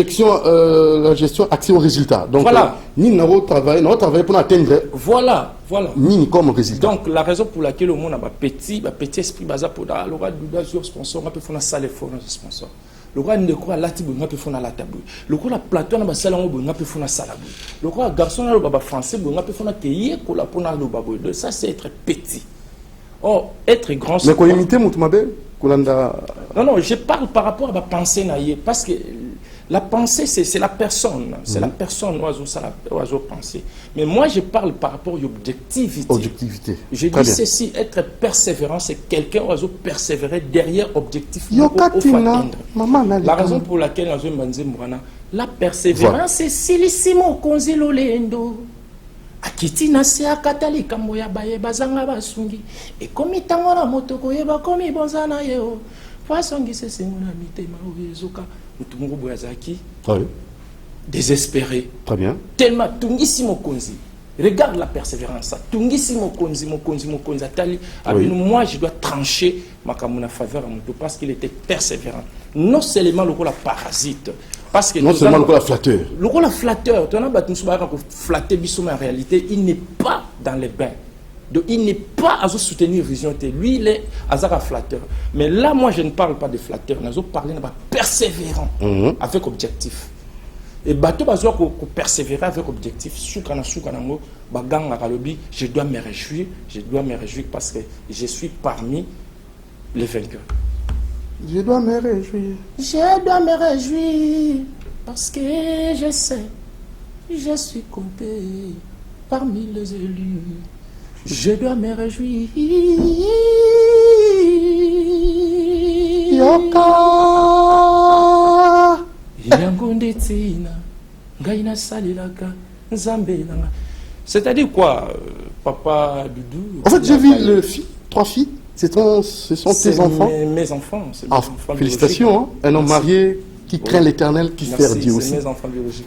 gestion axée au résultat. Donc, voilà. Ni n'avons travaillé pour atteindre. Voilà. Ni comme résultat. Donc, la raison pour laquelle le monde a petit esprit baza pour la loi du sponsor, on peut faire une salle for sponsor. Le roi ne croit la tibu, on peut faire la tabou. Le roi la plateau na basala on peut faire la salabou. Le roi garçon na le baba français, on peut faire la théier pour la pona le babo. Ça c'est être petit. Or, être grand. Mais qu'on imite Moutoumabe? Non, je parle par rapport à ma pensée naïe, parce que la pensée, c'est la personne. C'est la personne oiseau penser. Mais moi, je parle par rapport à l'objectivité. Je dis ceci, être persévérant, c'est quelqu'un oiseau persévérer derrière objectif. La raison pour laquelle La persévérance, c'est silissimo konzilo lendo. Akiti na se akatali kambo ya baye bazanga basungi. Et komi tango na motoko yeba komi bonzana yeo. Fasongi se sengona mitema oyezoka. Mutumungu boyazaki. Désespéré. Très bien. Tellement tungissimo konzi. Regarde la persévérance. Tungissimo konzi, mokonzi atali. Moi, je dois trancher ma kamuna faveur à mon dos parce qu'il était persévérant. Non seulement le rôle parasite. Parce que non seulement le rôle flatteur. Le rôle flatteur. Tu as flatté Bissouma en réalité, il n'est pas dans les bains. Donc, il n'est pas à soutenir vision. Lui, il est à flatteur. Mais là, moi, je ne parle pas de flatteur. Je parle de persévérant avec objectif. Et bateau bazo ko persévérer avec objectif soukana baganga kalobi je dois me réjouir parce que je suis parmi les vainqueurs. Je dois me réjouir parce que je sais je suis compté parmi les élus. Je dois me réjouir. Yoka c'est-à-dire quoi, papa Doudou? En fait, j'ai vu les filles, 3 filles. Ce sont tes enfants. Mes enfants. Ah, enfants félicitations, hein? Un homme marié qui craint l'éternel, qui sert Dieu aussi. C'est mes enfants biologiques.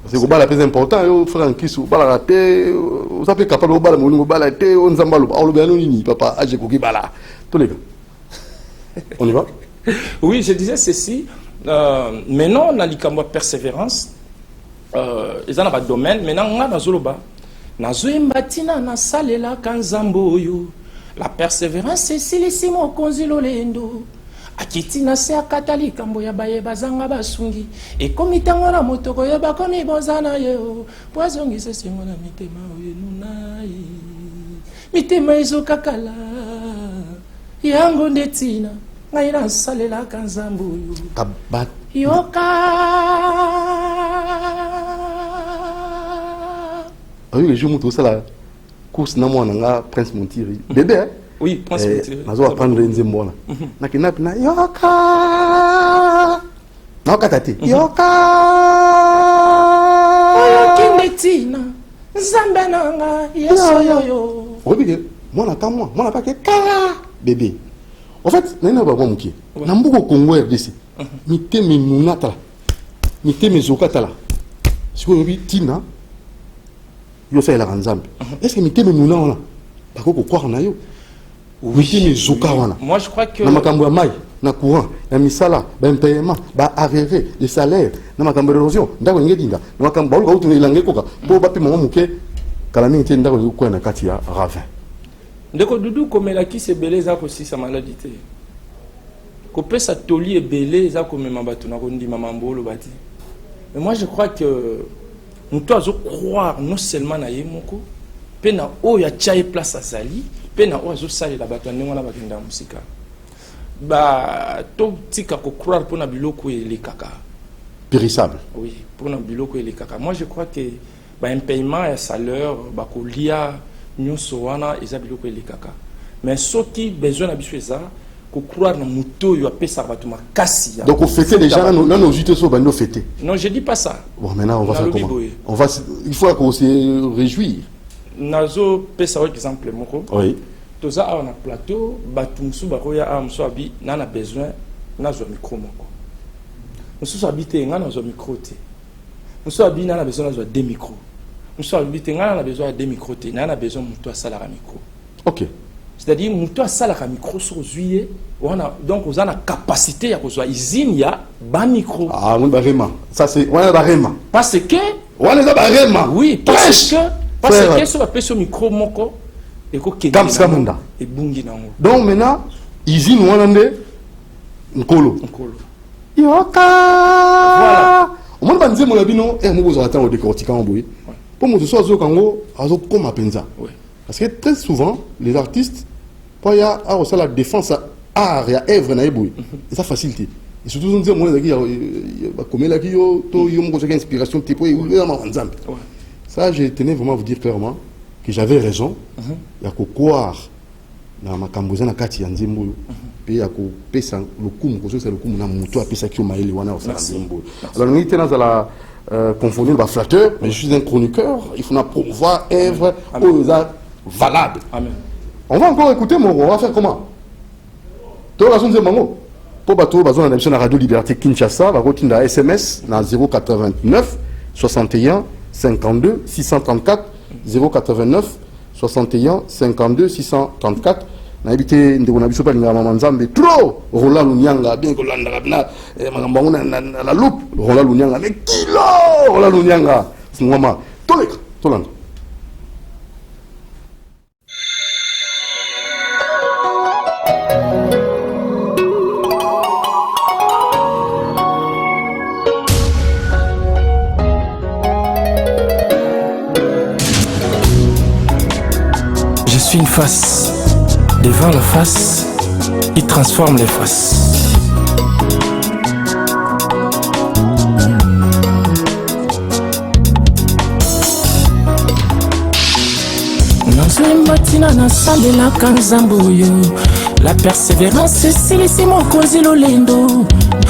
C'est le plus important. Vous faites un kiss, vous parlez à la tête, vous savez capable de parler, vous parlez à la tête, on s'en parle, on le papa, j'ai coquille, bala. Tous les gars. On y va? Oui, je disais ceci. Maintenant, on a l'icambo persévérance. Ils ont un domaine. Maintenant, on a dans Zoloba. Nazoembatina na salela kanzambo yo. La persévérance, c'est silissimo konzilo lendo. Akiti na se akatali kambo ya baye bazanga basungi. Et comme itango na motoko yo bakomi bozana yo. Poisongi se sengo na mitema oyenunai. Mitema izo kakala. Yango ndetina. Ngaira salela kanzambo yo. Kabat. Yoka. Oui, les jours où tout ça la course na moi nga Prince Montiri. Bébé hein? Oui, Prince Montiri. Nazo apprendre nzembo na. Na kinap na yoka. Na katate. Yoka. Oyo kindetina. Nzambe nanga yeso yo. Obi moi na moi na pas que kala bébé. En fait, na ba bon muki. Na mbuko Congo RDC. Mité me nunata. Mité me zokata. Siko obi tina. Yo fait la ranzambe. Est-ce que mité me nuna pas ko croire na yo? Oui, moi je crois que na makambo ya mai, na courant, na misala, ba paiement, ba arrivé, les salaires, na makambo d'érosion, ndako ngedinga, na makambo ba utu ilange koka, po ba pe mama muke kala mingi te ndako ko na kati ya ravin. Ndeko Doudou komela ki se belé za ko si sa maladie te. Ko pesa toli e belé za ko mema batu na ko ndima mambolo bati. Mais moi je crois que nous doit croire non seulement na yemoko, pe na o ya chaye place azali, pe na o azo sali la bato ndenge na bakenda musika. Ba to tika ko croire pour na biloko ele kaka. Périssable. Oui, pour na biloko ele kaka. Moi je crois que ba un paiement et salaire ba ko lia nyonso wana eza biloko ele kaka. Mais soki besoin na biso eza ko croire na muto yo apesa bato makasi. Donc on fêtait déjà nos jutes so bando fêter. Non, je dis pas ça. Bon, maintenant on va faire comment? Il faut qu'on se réjouisse. Nazo pesa exemple moko. Oui. Toza a na plateau batumsu bakoya a mso abi na na besoin nazo micro moko. Mso habité nga nazo micro te. Mso abi na besoin nazo deux micros. Mso habité nga na besoin deux micros te. Na besoin muto asala ka micro. OK. C'est-à-dire muto asala ka micro sur zuye donc on a la capacité à kozwa usine ya ba micro. Ah, on vraiment. Ça c'est on va vraiment. Parce que on est vraiment. Oui, parce que sur la personne micro moko et ko Kamskamunda et bungi nango. Donc maintenant usine wanande nkolo. Yoka. Voilà. Au moins banze mon abino et mo bozo attendre décortiquer en boy. Pour mo so zo kango azo comme apenza. Oui. Parce que très souvent les artistes quand il y a la défense à art et à œuvre na eboy. Et ça facilite. Et surtout on dit moi il y a comme là qui yo to yo mo inspiration tipo et nzambe. Ça, je tenais vraiment à vous dire clairement que j'avais raison. Il y a qu'au croire na makambo za na kati ya nzembo pe ya ko pesa lokumu ko so lokumu na muto apesa ki o maele wana o sala nzembo. Alors nous tena za la confondre ba flatteur, mais je suis un chroniqueur, il faut promouvoir œuvre valable. Amen. On va encore écouter mon, on va faire comment? Toi la sonze mango. Pour bateau bazon na la radio Liberté Kinshasa, va rotinda SMS na 089 61 52 634 089 61 52 634. Na habité ndeko na biso pa linga mama nzambe trop Roland Lunyanga bien kolanda kabina makambo na la loupe Roland Lunyanga mais kilo Roland Lunyanga ngoma toleka tolanda. Je suis une face devant la face qui transforme les faces. Nazoembatina nasalelaka nzambo oyo la persévérance esilisi mokonzi lolendo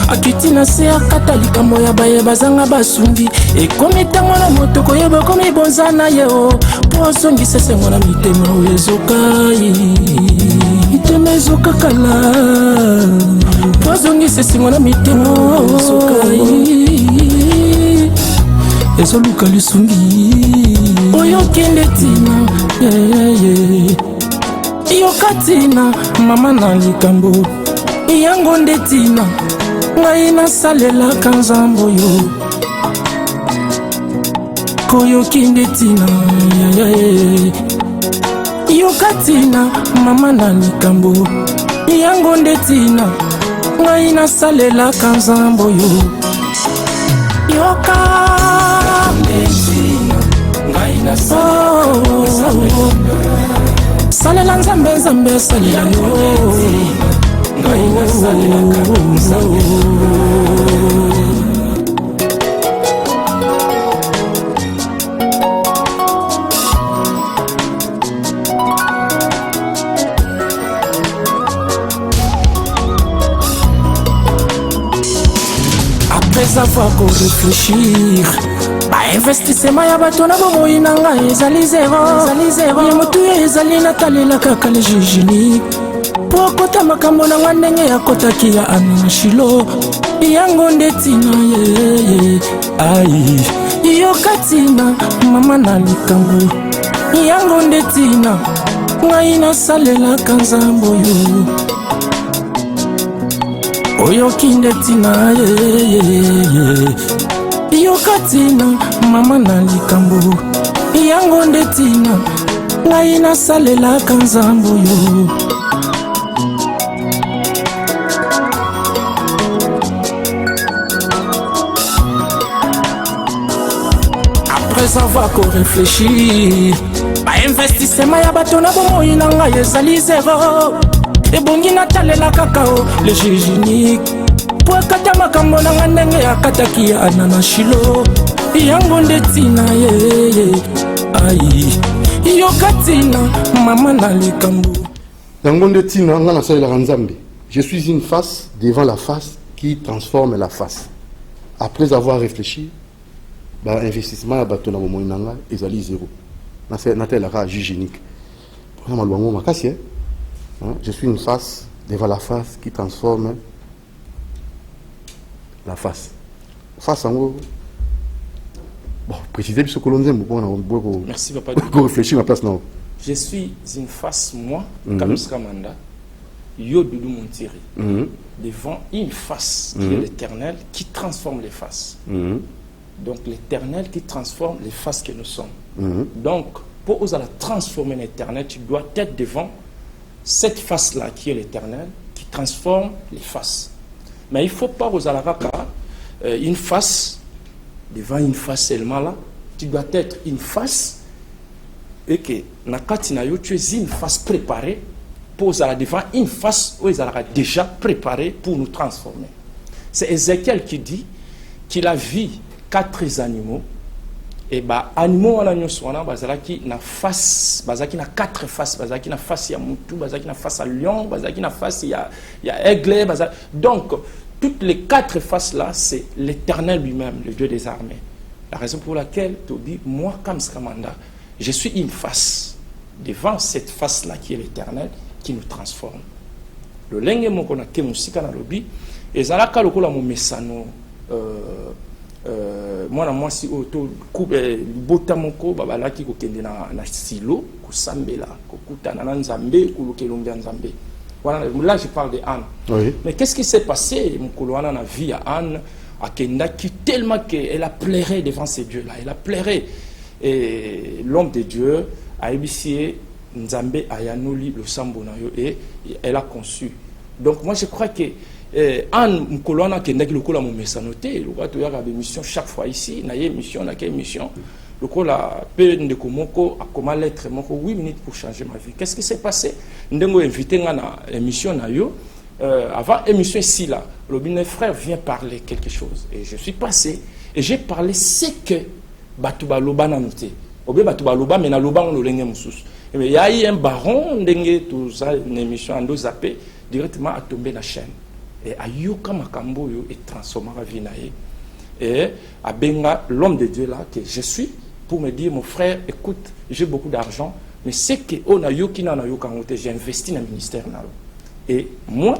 akiti na se akata likambo ya baye bazanga basungi ekomi ntango na moto koyeba komi bonza na ye o mpo ozongisa esengo na mitema oyo ezokai mitema ezokakala mpo ozongisa esengo na mitema oyo ezokai ezoluka lisungi oyo kende tina yoka tina mama na likambo yango nde tina ngai nasalelaka nzambo oyo koyoki nde tina yoka tina mama na likambo yango nde tina ngai nasalelaka nzambo oyo yoka nde tina ngai nasalelaka salela nzambe nzambe salela yo ngai nasalelaka nzambe. Après avoir réfléchir investissement ya bato na bomoi na ngai ezali zero ya motu ezali natalela kaka le jijini po akota makambo na nga ndenge akotaki ya ana na shilo yango nde tina ye ai yoka tina mama na likambo yango nde tina ngai nasalelaka nzambo oyo oyoki nde tina yoka tina mama na likambo yango nde tina ngai nasalelaka nzambo oyo après avoir réfléchi bainvestissement ya bato na bomoi na ngai ezali zero ebongi natalela kaka o le juge unique po akata makambo na nga ndenge akataki ya ana na shilo yango nde tina ye ai yoka tina mama na likambo yango nde tina nga nasalelaka nzambe. Je suis une face devant la face qui transforme la face. Après avoir réfléchi ba investissement ya bato na bomoi na nga ezali zero natelaka juge unique pour maluango makasi je suis une face devant la face qui transforme la face. Face en gros. Bon, préciser ce que l'on aime pour merci papa réfléchir ma place non. Je suis une face moi Carlos Kamanda yo Doudou Montiri devant une face qui est l'Éternel qui transforme les faces. Donc l'Éternel qui transforme les faces que nous sommes. Donc pour oser la transformer l'Éternel, tu dois être devant cette face-là qui est l'Éternel, qui transforme les faces. Mais il ne faut pas oser la raka une face devant une face seulement là. Tu dois être une face et que tu es une face préparée pour oser devant une face où ils ont déjà préparé pour nous transformer. C'est Ézéchiel qui dit qu'il a vu 4 animaux et bah animaux wana nyonso wana bazalaki na face, bazalaki na 4 faces, bazalaki na face ya mutu, bazalaki na face à lion, bazalaki na face ya aigle, donc toutes les 4 faces là, c'est l'Éternel lui-même, le Dieu des armées. La raison pour laquelle Tobi, moi Kams Kamanda, je suis une face devant cette face là qui est l'Éternel, qui nous transforme. Le lenge moko na ke musika na lobi ezalaka lokola mo mesano mwana mwasi oto libota moko babalaki kokende na silo kosambela kokutana na nzambe kulukelonga nzambe. Voilà, là je parle de Anne. Oui. Mais qu'est-ce qui s'est passé mukolo wana na vie à Anne akenda qui tellement qu'elle a pleuré devant ces dieux là, elle a pleuré, et l'homme de Dieu a ébissé Nzambe ayanoli le sambo na yo, et elle a conçu. Donc moi je crois que Anne Mkolona kendaki lokola mo mesanoté lokola ya ba mission chaque fois ici na ye mission na ke mission lokola pe ndeko moko akoma lettre moko 8 minutes pour changer ma vie. Qu'est-ce qui s'est passé? Ndengo invité nga na émission na yo avant émission ici là, le bien frère vient parler quelque chose et je suis passé et j'ai parlé ce que batuba loba na noté. Obe batuba loba mais na loba on lolenge mususu. Il y a eu un baron, une émission en deux zappé, directement à tomber la chaîne. Et à Yoka Makambo est transformé en vie. Et à Benga, l'homme de Dieu là, que je suis, pour me dire, mon frère, écoute, j'ai beaucoup d'argent, mais c'est que on a Yoki na Yoka, j'ai investi dans le ministère. Et moi,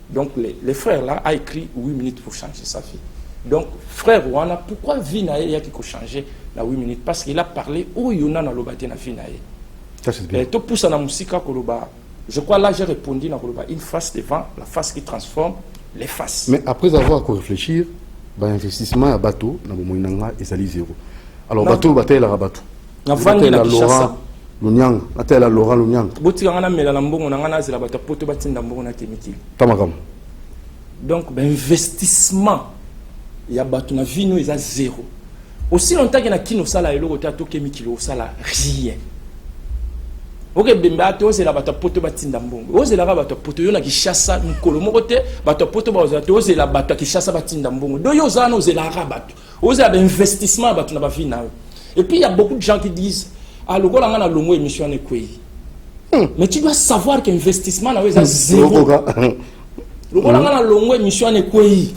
donc les frères là, a écrit 8 minutes pour changer sa vie. Donc, frère Wana, pourquoi vie na y a qui peut changer dans 8 minutes? Parce qu'il a parlé où il y a l'obati na vie na y. Et tout pousse na musika koloba. Je crois là j'ai répondu na koloba une face devant, la face qui transforme les faces. Mais après avoir réfléchir, bah investissement à bateau na bomoinanga ezali zéro. Alors bateau batela ra bateau. Na vandi na Laurent Lunyang, atela Laurent Lunyang. Boti ngana mela na mbongo na ngana zela bateau poto batinda mbongo na kemiki. Tamakam. Donc ben investissement ya bateau na vie no eza zéro. Aussi longtemps que na kino sala eloko ta to kemiki lo sala rien. Ok, bemba to c'est la bata poto batinda mbongo. O c'est la bata poto yo na kishasa nkolo mokote bata poto ba ozato c'est la bata kishasa batinda mbongo. Do yo za no c'est la rabato. O c'est investissement batu na ba vie na. Et puis il y a beaucoup de gens qui disent ah le gola ngana longo émission ne kwei. Mais tu dois savoir qu'investissement na weza zéro. Le gola ngana longo émission ne kwei.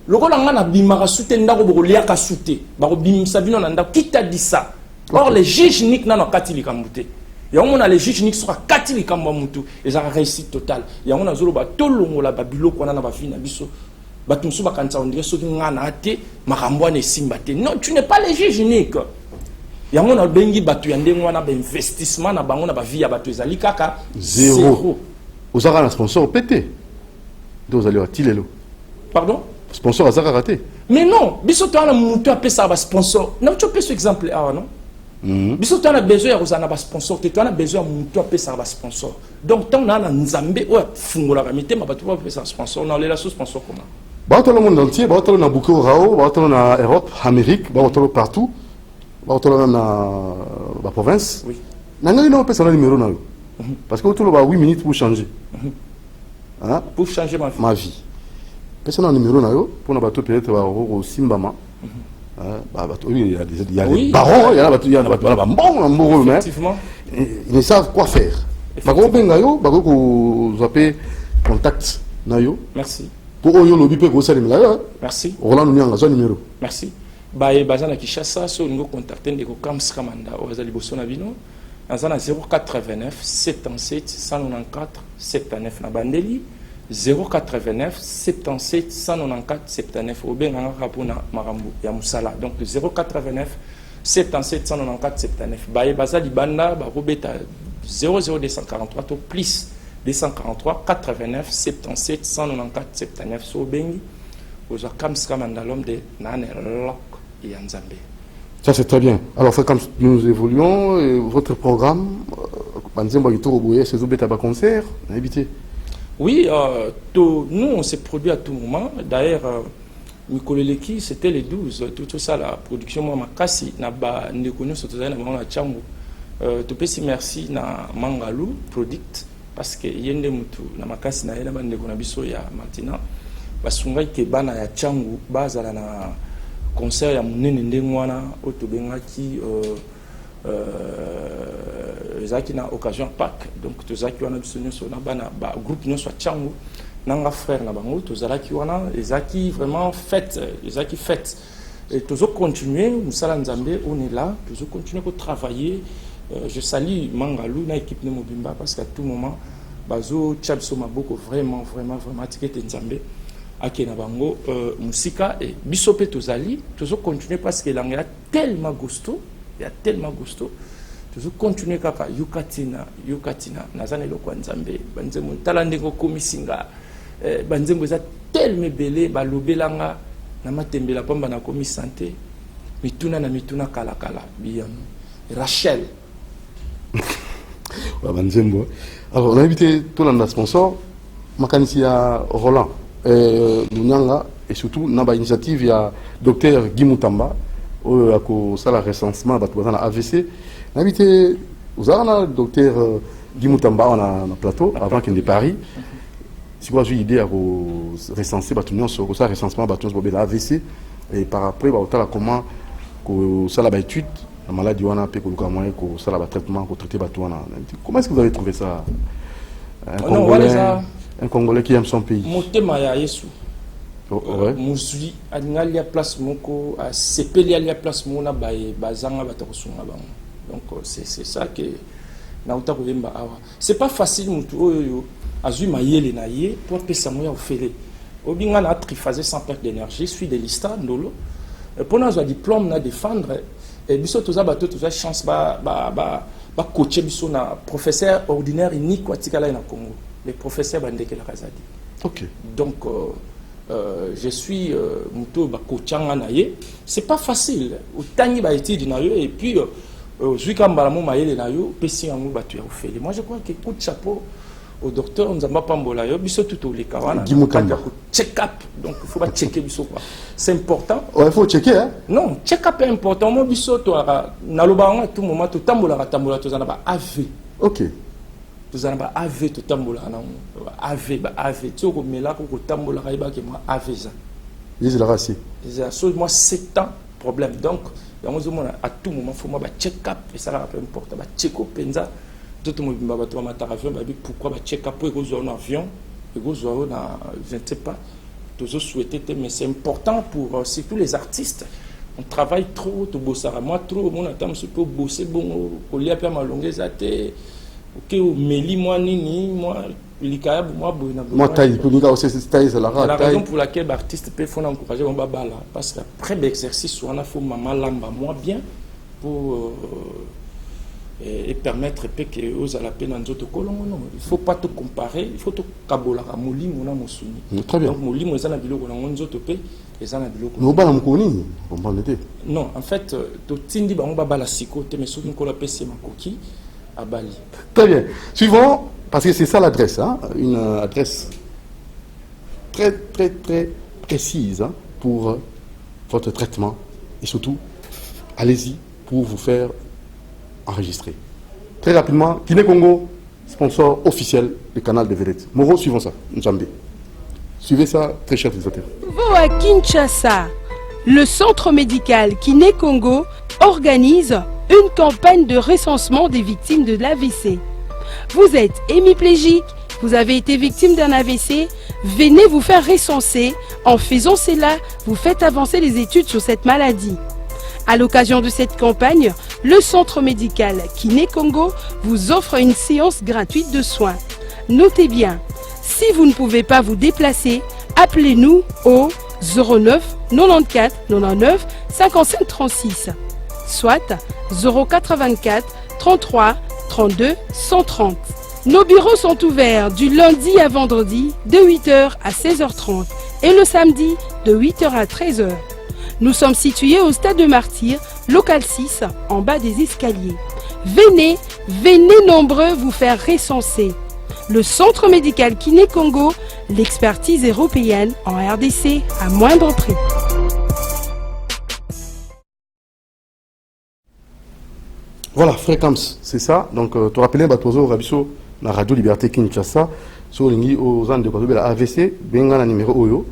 Le gola ngana bimaka soute ndako boko liaka soute. Ba ko bimisa bino na ndako qui t'a dit ça? Or les juges nik na katili kamute. Il y a les juges qui sont katili kamba mutu et ça réussite totale. Il y a on zolo ba tolongo la babilo ko na ba vie na biso. Ba tumsu ba kanza on dirait soki ngana ate makambo ne simbate. Non, tu n'es pas les juges uniques. Il y a on bengi batu yande ngwana ba investissement na bango na ba vie ya batu ezali kaka zéro. Ozaka na sponsor pété. Donc vous allez atilelo. Pardon? Sponsor azaka raté. Mais non, biso to na mutu apé ça ba sponsor. Non, tu peux ce exemple ah non? Biso tu as besoin de un sponsor, tu as besoin de un sponsor. Donc, tu as un Nzambe ou un fungola ramité, mais tu as un sponsor. On a les sponsor comment? Dans le monde entier, dans le Boukou Rao, dans l'Europe, Amérique, partout, dans la province. Oui. N'a pas de numéro. Parce que tu as 8 minutes pour changer. Pour changer ma vie. Personne n'a numéro pour peut-être au Simbama. Il y a des barons, il y a des barons, effectivement. Ils ne savent quoi faire. Vous avez contact. Merci. Pour eux, lobby peut grossir les milliards. Merci. Roland Nunyanga, son numéro. Merci. Baye Bazana Kishasa, so nous contacter de Kams Kamanda, au Azali Bosona Vino, dans 089 77 194 79 na Bandeli. 089 77 194 79 au Benanga Rapuna Marambo Yamusala. Donc 089 77 194 79. Baye Bazali Banda, Barobeta 00243 plus 243 89 77 194 79. So Bengi, aux Akamska Mandalom de Nane Lok et Anzambe. Ça c'est très bien. Alors comme nous évoluons, votre programme, Banzemba Yitoro c'est Zobeta concert, on a évité. Oui, nous on s'est produit à tout moment. D'ailleurs, Mikoleleki, c'était les 12. Tout ça, la production, moi, Makasi, Naba, Nekono, Sotozaï, Naba, Tchambu. Tu peux si merci na Mangalou, Product, parce que Yende Mutu, na Makasi, na Yenda, Nekona Biso, ya Martina, Basungai, Kebana, ya Tchambu, Bazala, na concert ya monene ndenge wana oyo tobengaki ezalaki na occasion Pâques, donc tozalaki wana biso nyonso na bana groupe nyonso ya Tchango nanga frère na bango tozalaki wana ezalaki vraiment fête, ezalaki fête. Et toujours continuer, Moussala Nzambe, on est là, toujours continuer à travailler. Je salue Mangalou, na équipe de Mobimba, parce qu'à tout moment, Bazo, Tchabso Maboko, vraiment, Tikete Nzambe, Akena Bango, Moussika et Bissope Tozali, toujours continuer parce qu'il y a tellement gusto, toujours continuer kaka, Yukatina, Nazane Lokwa Nzambe, Banzemo, Talandego Komisinga, Banzemo, tellement belé, Balobelanga, namatembela pamba na komi santé mituna kala bien Rachel Banzembo. Alors on a invité tout le sponsor makanisi ya Roland Lunyanga et surtout naba initiative ya docteur Guy Moutamba au ako sala recensement bato na AVC on a invité uzana docteur Guy Moutamba on a plateau avant qu'il ne Paris. Si vous avez une idée à recenser sur ça recensement de l'AVC et par après comment ça la étude la maladie on a fait que ça la traitement pour traiter comment est-ce que vous avez trouvé ça un Congolais qui aime son pays motema ya Yesu musuli alingalia place moko sepeli alia place mona bazanga batakosunga bango donc c'est ça que na utako yemba awa c'est pas facile mutu oyo azui mayele na ye pour pesa moya ofele obinga na triphasé sans perte d'énergie suis de lista ndolo pour na zo diplôme na défendre et biso toza bato toza chance ba coacher biso na professeur ordinaire unique watikala na Congo les professeurs bandeke la Kazadi. OK donc je suis muto ba coachanga na ye c'est pas facile utangi ba étude na yo et puis zuika mbala mo mayele na yo pesi yango bato ya ofele moi je crois que coup de chapeau au docteur Nzamba Pambola yo biso tout les kawana check up donc il faut pas checker biso quoi c'est important ouais il faut checker hein non check up est important mo biso to na loba tout moment to tambola to zana ba AV OK to zana ba AV to tambola na AV tu ko mela ko tambola ka ibaki moi AV ça ils la raci moi 7 ans problème donc à tout moment faut moi ba check up et ça va important ba check up penza tout le monde avion pourquoi check up pour un avion je ne sais pas toujours souhaité mais c'est important pour surtout les artistes on travaille trop to bossara moi trop mon attend se peut bosser bon coller à ma longueur zate OK meli moi nini moi likaya moi moi taille pour nous aussi c'est taille la raison pour laquelle l'artiste peut faut encourager on baba là parce qu'après l'exercice on a faut maman lamba moi bien pour et permettre que aux à la peine en autres colons non il faut pas te comparer il faut te kabola ka molimo na mosuni donc molimo ezana biloko na ngonzo to pe ezana biloko no bala mkoni comprendre non en fait to tindi bango baba la siko te mais soki ko la pese makoki à Bali. Très bien suivant parce que c'est ça l'adresse hein une adresse très précise hein, pour votre traitement et surtout allez-y pour vous faire enregistré. Très rapidement, Guinée Congo, sponsor officiel du canal de Vedette. Moro, suivons ça, Nzambe. Suivez ça, très chers utilisateurs. Nouveau à Kinshasa, le centre médical Guinée Congo organise une campagne de recensement des victimes de l'AVC. Vous êtes hémiplégique, vous avez été victime d'un AVC, venez vous faire recenser. En faisant cela, vous faites avancer les études sur cette maladie. À l'occasion de cette campagne, le centre médical Guinée Congo vous offre une séance gratuite de soins. Notez bien, si vous ne pouvez pas vous déplacer, appelez-nous au 09 94 99 55 36, soit 084 33 32 130. Nos bureaux sont ouverts du lundi à vendredi de 8h à 16h30 et le samedi de 8h à 13h. Nous sommes situés au stade de Martyr, local 6, en bas des escaliers. Venez nombreux vous faire recenser. Le centre médical Guinée Congo, l'expertise européenne en RDC à moindre prix. Voilà, fréquence, c'est ça. Donc, tu rappelles, Batozo Rabiso, la Radio Liberté Kinshasa, sur les aux ans de la AVC, Benga, numéro Oyo,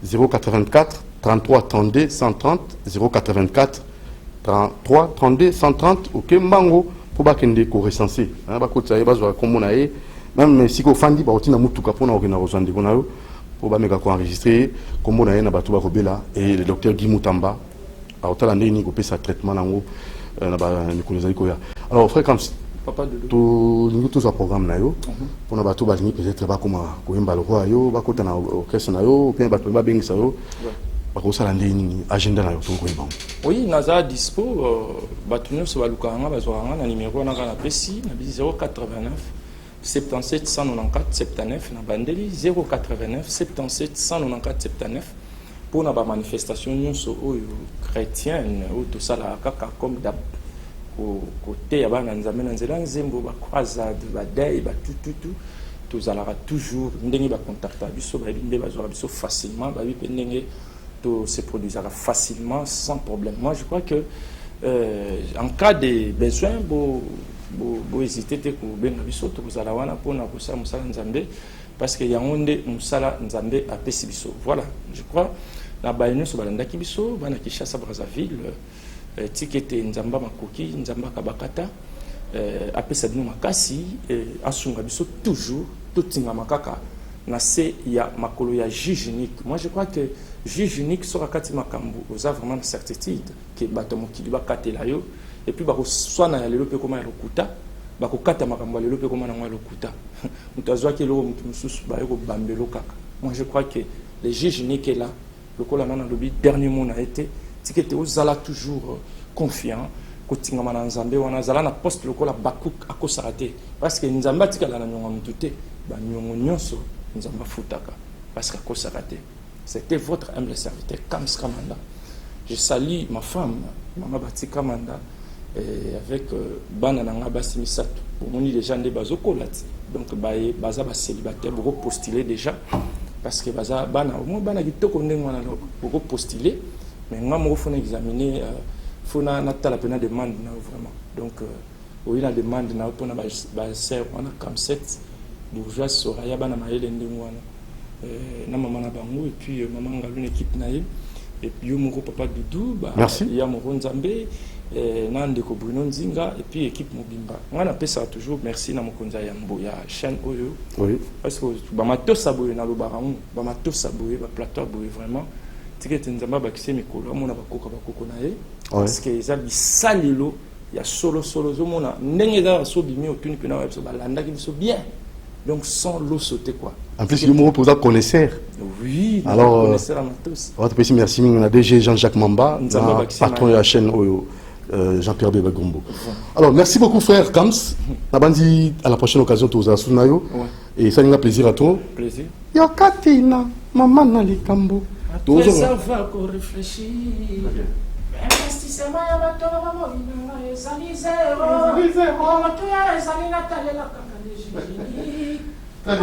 084 33 32 130 084 33 32 130 OK mbango pour bakende ko recenser hein ba kotsa ba zo kombo na ye même si ko fandi ba otina mutuka pona okena kozande kona yo pour ba meka ko enregistrer kombo na ye na batu ba kobela et le docteur Guy Mutamba a otala ndeni ko pesa traitement nango na ba nikoleza ko ya alors frère comme papa de tout nous tous un programme na yo pour na batu ba ni peut-être ba koma ko imba lo yo ba kota na orchestre na yo bien ba ba bengisa yo agenda na oui, naza dispo batunyo so balukanga bazwanga na numéro na kana pesi na 089 77 194 79 na bandeli 089 77 194 79 pour na ba manifestation nyonso oyo chrétienne ou tout ça la kaka comme d'hab côté ya bana nzambe na nzela nzembo ba croisade ba dei ba tout tous alara toujours ndenge ba contacta biso ba binde bazwa biso facilement ba bi ndenge se produisera facilement sans problème. Moi, je crois que en cas de besoin, vous hésitez parce qu'il y a un musala nzambe à Pessibiso. Voilà, je crois. La baïne sur Balandaki Biso, Banaki Chassa Brazzaville, Tikete Nzamba Makoki, Nzamba Kabakata, Apesabino Makasi, Asunga Biso, toujours, tout Tingamakaka. Il y a Makolo, il y a juge unique. Moi, je crois que juge unique sera Kati Makambu. Vous avez vraiment une certitude que Batomo Kiliba Katelayo, et puis soit na le pe comment Lokuta, Bako Kata Makambu, le pe comment Lokuta. Mutazwa ki lo mutusus ba yo bambelo kaka. Moi, je crois que le juge unique est là. Le colonel lobby dernier mot a été tikete ozala toujours confiant. Kotinga mananzambe wana zala na poste le kola bakuk akosarate parce que nzamba tikala na nyonga mutute ba nyongo nyonso nzamba futaka parce que akosarate. C'était votre humble serviteur Kams Kamanda. Je salue ma femme Mama Bati Kamanda avec Banananga Basimisato. Pour moi les gens de bazokolati. Donc baza ba célibataire beaucoup postuler déjà parce que baza bana au moins bana kitoko ndengwa na beaucoup postuler mais nga mo faut examiner faut na natala pena demande na vraiment. Donc oui la demande na pour na ba ser on a comme 7 bourgeois Soraya bana maele ndengwa na maman na bango et puis maman nga une équipe na et puis yo moko papa Doudou ba ya mo Nzambe na ndeko Bruno Nzinga et puis équipe Mobimba on a appelé ça toujours merci na mokonza ya Mboya chaîne oyo oui parce que ba matosa boye na lobarango ba matosa boye ba plateau boye vraiment tikete Nzamba ba kise mikolo amona bakoko na ye parce que ça bisalilo ya solo zo mona ndenge za so bimi otuni pena ba so balanda ki so bien. Donc sans l'eau sauter quoi. En plus, le mot pour ça connaisseur. Oui, alors connaisseur à tous. On va merci, on a DG Jean-Jacques Mamba, patron de la chaîne Jean-Pierre Bébagombo. Alors merci beaucoup frère Kams. Nabandi à la prochaine occasion tous à Sunayo. Et ça nous a plaisir à toi. Plaisir. Yo Katina, maman na likambo. Tout ça va qu'on réfléchit. Investissement ya bato ba mo ina ezali zero. Bato ya ezali na talela kaka. Très bien.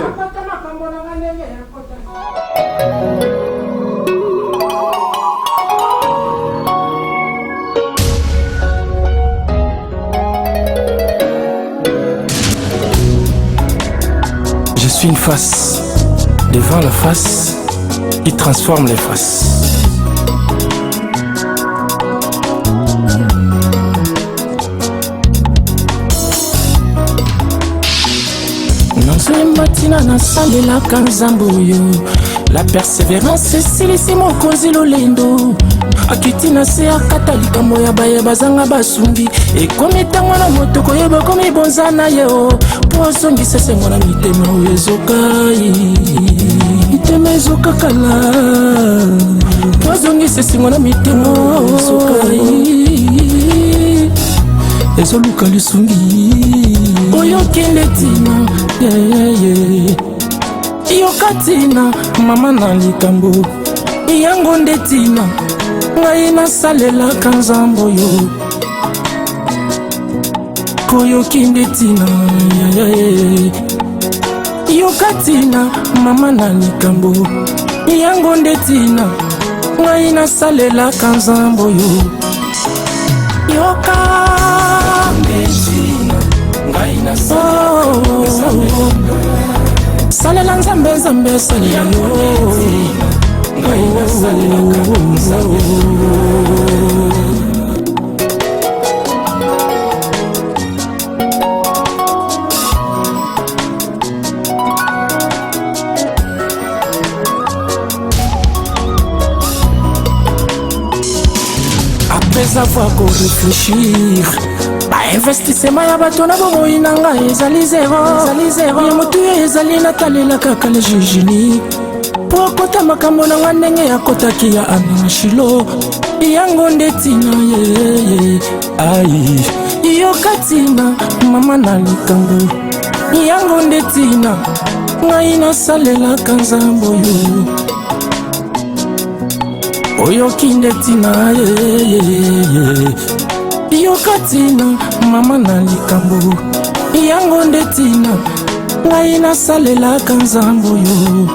Je suis une face devant la face qui transforme les faces. Matina na salela kanzambo yo la persévérance silisi mokonzi lolendo akiti na se akata likambo ya baye bazanga basumbi ekomi ntango na moto koyeba komi bonza na ye o po ozongisa sengo na mitema oyo ezokai mitema ezokakala po ozongisa sengo na mitema oyo ezokai ezoluka lisungi oyokende tina yokatina mama na likambo yango nde tina ngai nasalelaka nzambo yo koyoki nde tina yokatina mama na likambo yango nde tina ngai nasalelaka nzambo yo yoka salela nzambe nzambe salela yo Après avoir réfléchir, investissement ya bato na bomoi na ngai ezali zero ya motu ezali natalela kaka le jijini po akota makambo na nga ndenge akotaki ya ana shilo yango nde tina ye ai yoka tina mama na likambo yango nde tina ngai nasalelaka nzambo yo oyoki nde tina yoka tina mama na likambo yango nde tina ngai nasalelaka nzambo yo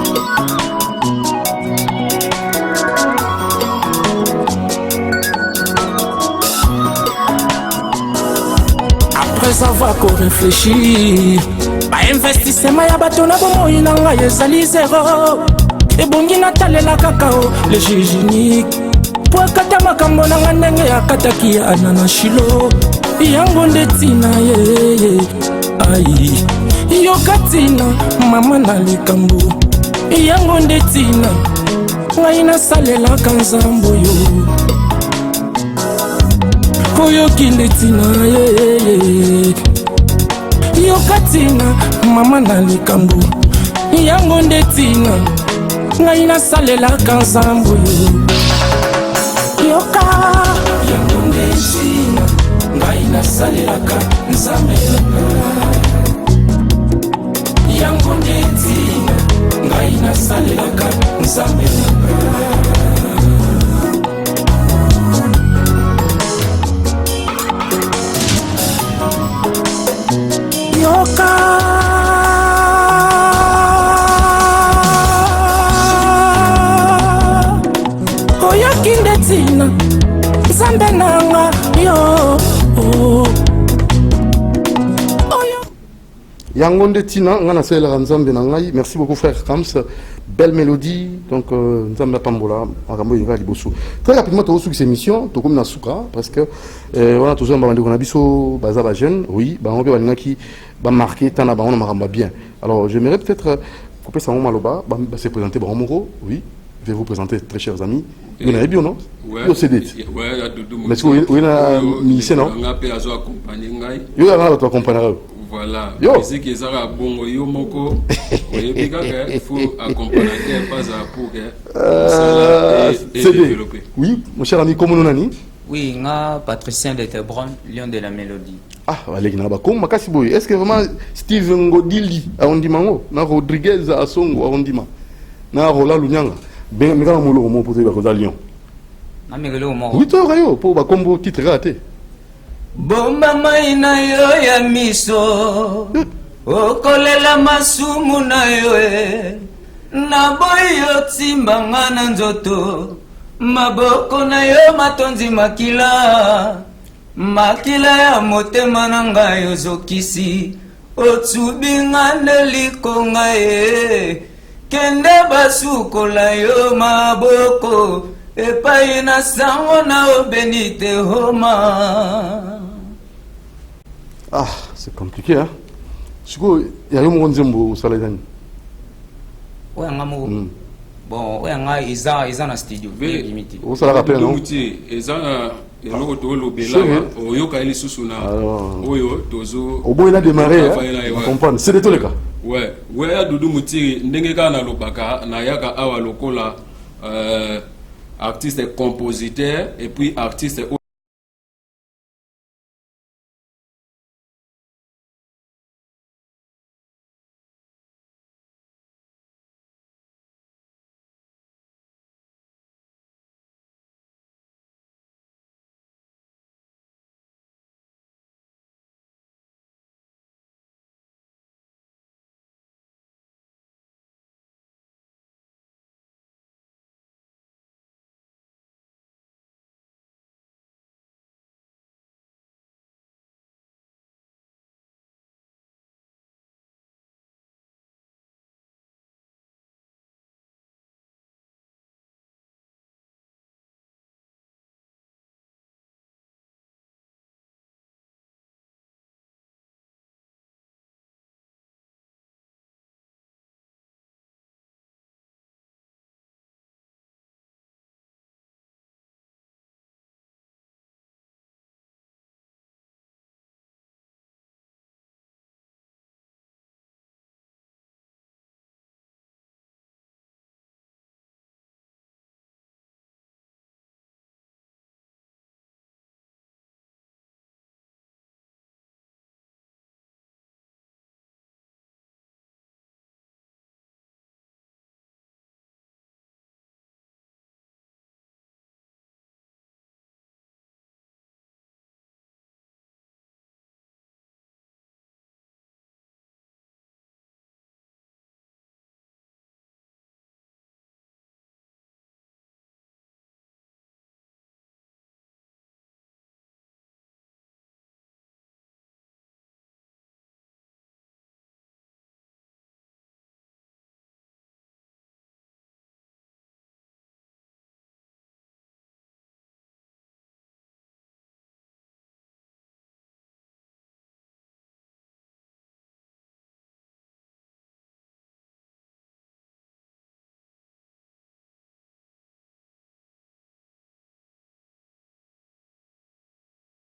après avoir réfléchi investissement ya bato na bomoi na ngai ezali zero ebongi natalela kaka o le jijinique po akata makambo na nga ndenge akataki ya ana na shilo yango nde tina ye ai yoka tina mama na likambo yango nde tina ngai nasalelaka nzambo yo oyoki nde tina ye yoka tina mama na likambo yango nde tina ngai nasalelaka nzambo yo yoka yango nde tina ngai nasalelaka nzambe yango nde tina ngai nasalelaka nzambe yoka oyoki nde tina nzambe nanga yo yango nde tina nga nasalelaka nzambe na ngai. Merci beaucoup frère Kams, belle mélodie. Donc nzambe apambola makambo yenga liboso. Très rapidement to sukisa émission to comme na suka parce que wana to zamba bandeko na biso baza ba jeune, oui ba on pe balinga ki ba marquer tana ba on makambo bien. Alors j'aimerais peut-être couper ça maloba ba se présenter ba moko, oui, je vais vous présenter très chers amis. Vous n'avez bien non? Ouais. Yo CD. Ouais, à Doudou. Mais vous na musicien non? On a appelé à zo accompagner ngai. Yo na to accompagner. Voilà. Yo. C'est que ça a bon yo moko. Il faut accompagner pas à pour que CD. Oui, mon cher ami comment nani? Oui, nga Patricien de Tebron, Lion de la Mélodie. Ah, allez, na ba comme makasi boy. Est-ce que vraiment Steve Ngodili a ondimango na Rodriguez a songo a ondima na Rola Lunyanga ben me kana molo mo pote ba ko Lion. Na megelo mo. Oui, to rayo po ba kombo titre raté. Bomba maina yo ya miso okolela masumu na yo na boyo timbanga na nzoto maboko na yo matonzi makila ya motema na ngai ozokisi otsubinga nelikonga kende basukola yo maboko epai na sango na obenite homa. Ah, c'est compliqué hein. Siko ya yo mo nzembo saladani. Ouais, ngamo. Bon, ouais, nga iza na studio bien limité. O sala rappel non. Eza eloko to lobela oyoka eli susu na oyo tozo oboyi na démarrer comprendre c'est de tous les cas. Ouais, ouais ya Doudou Mutiri ndenge ka na lobaka na yaka awa lokola artiste compositeur et puis artiste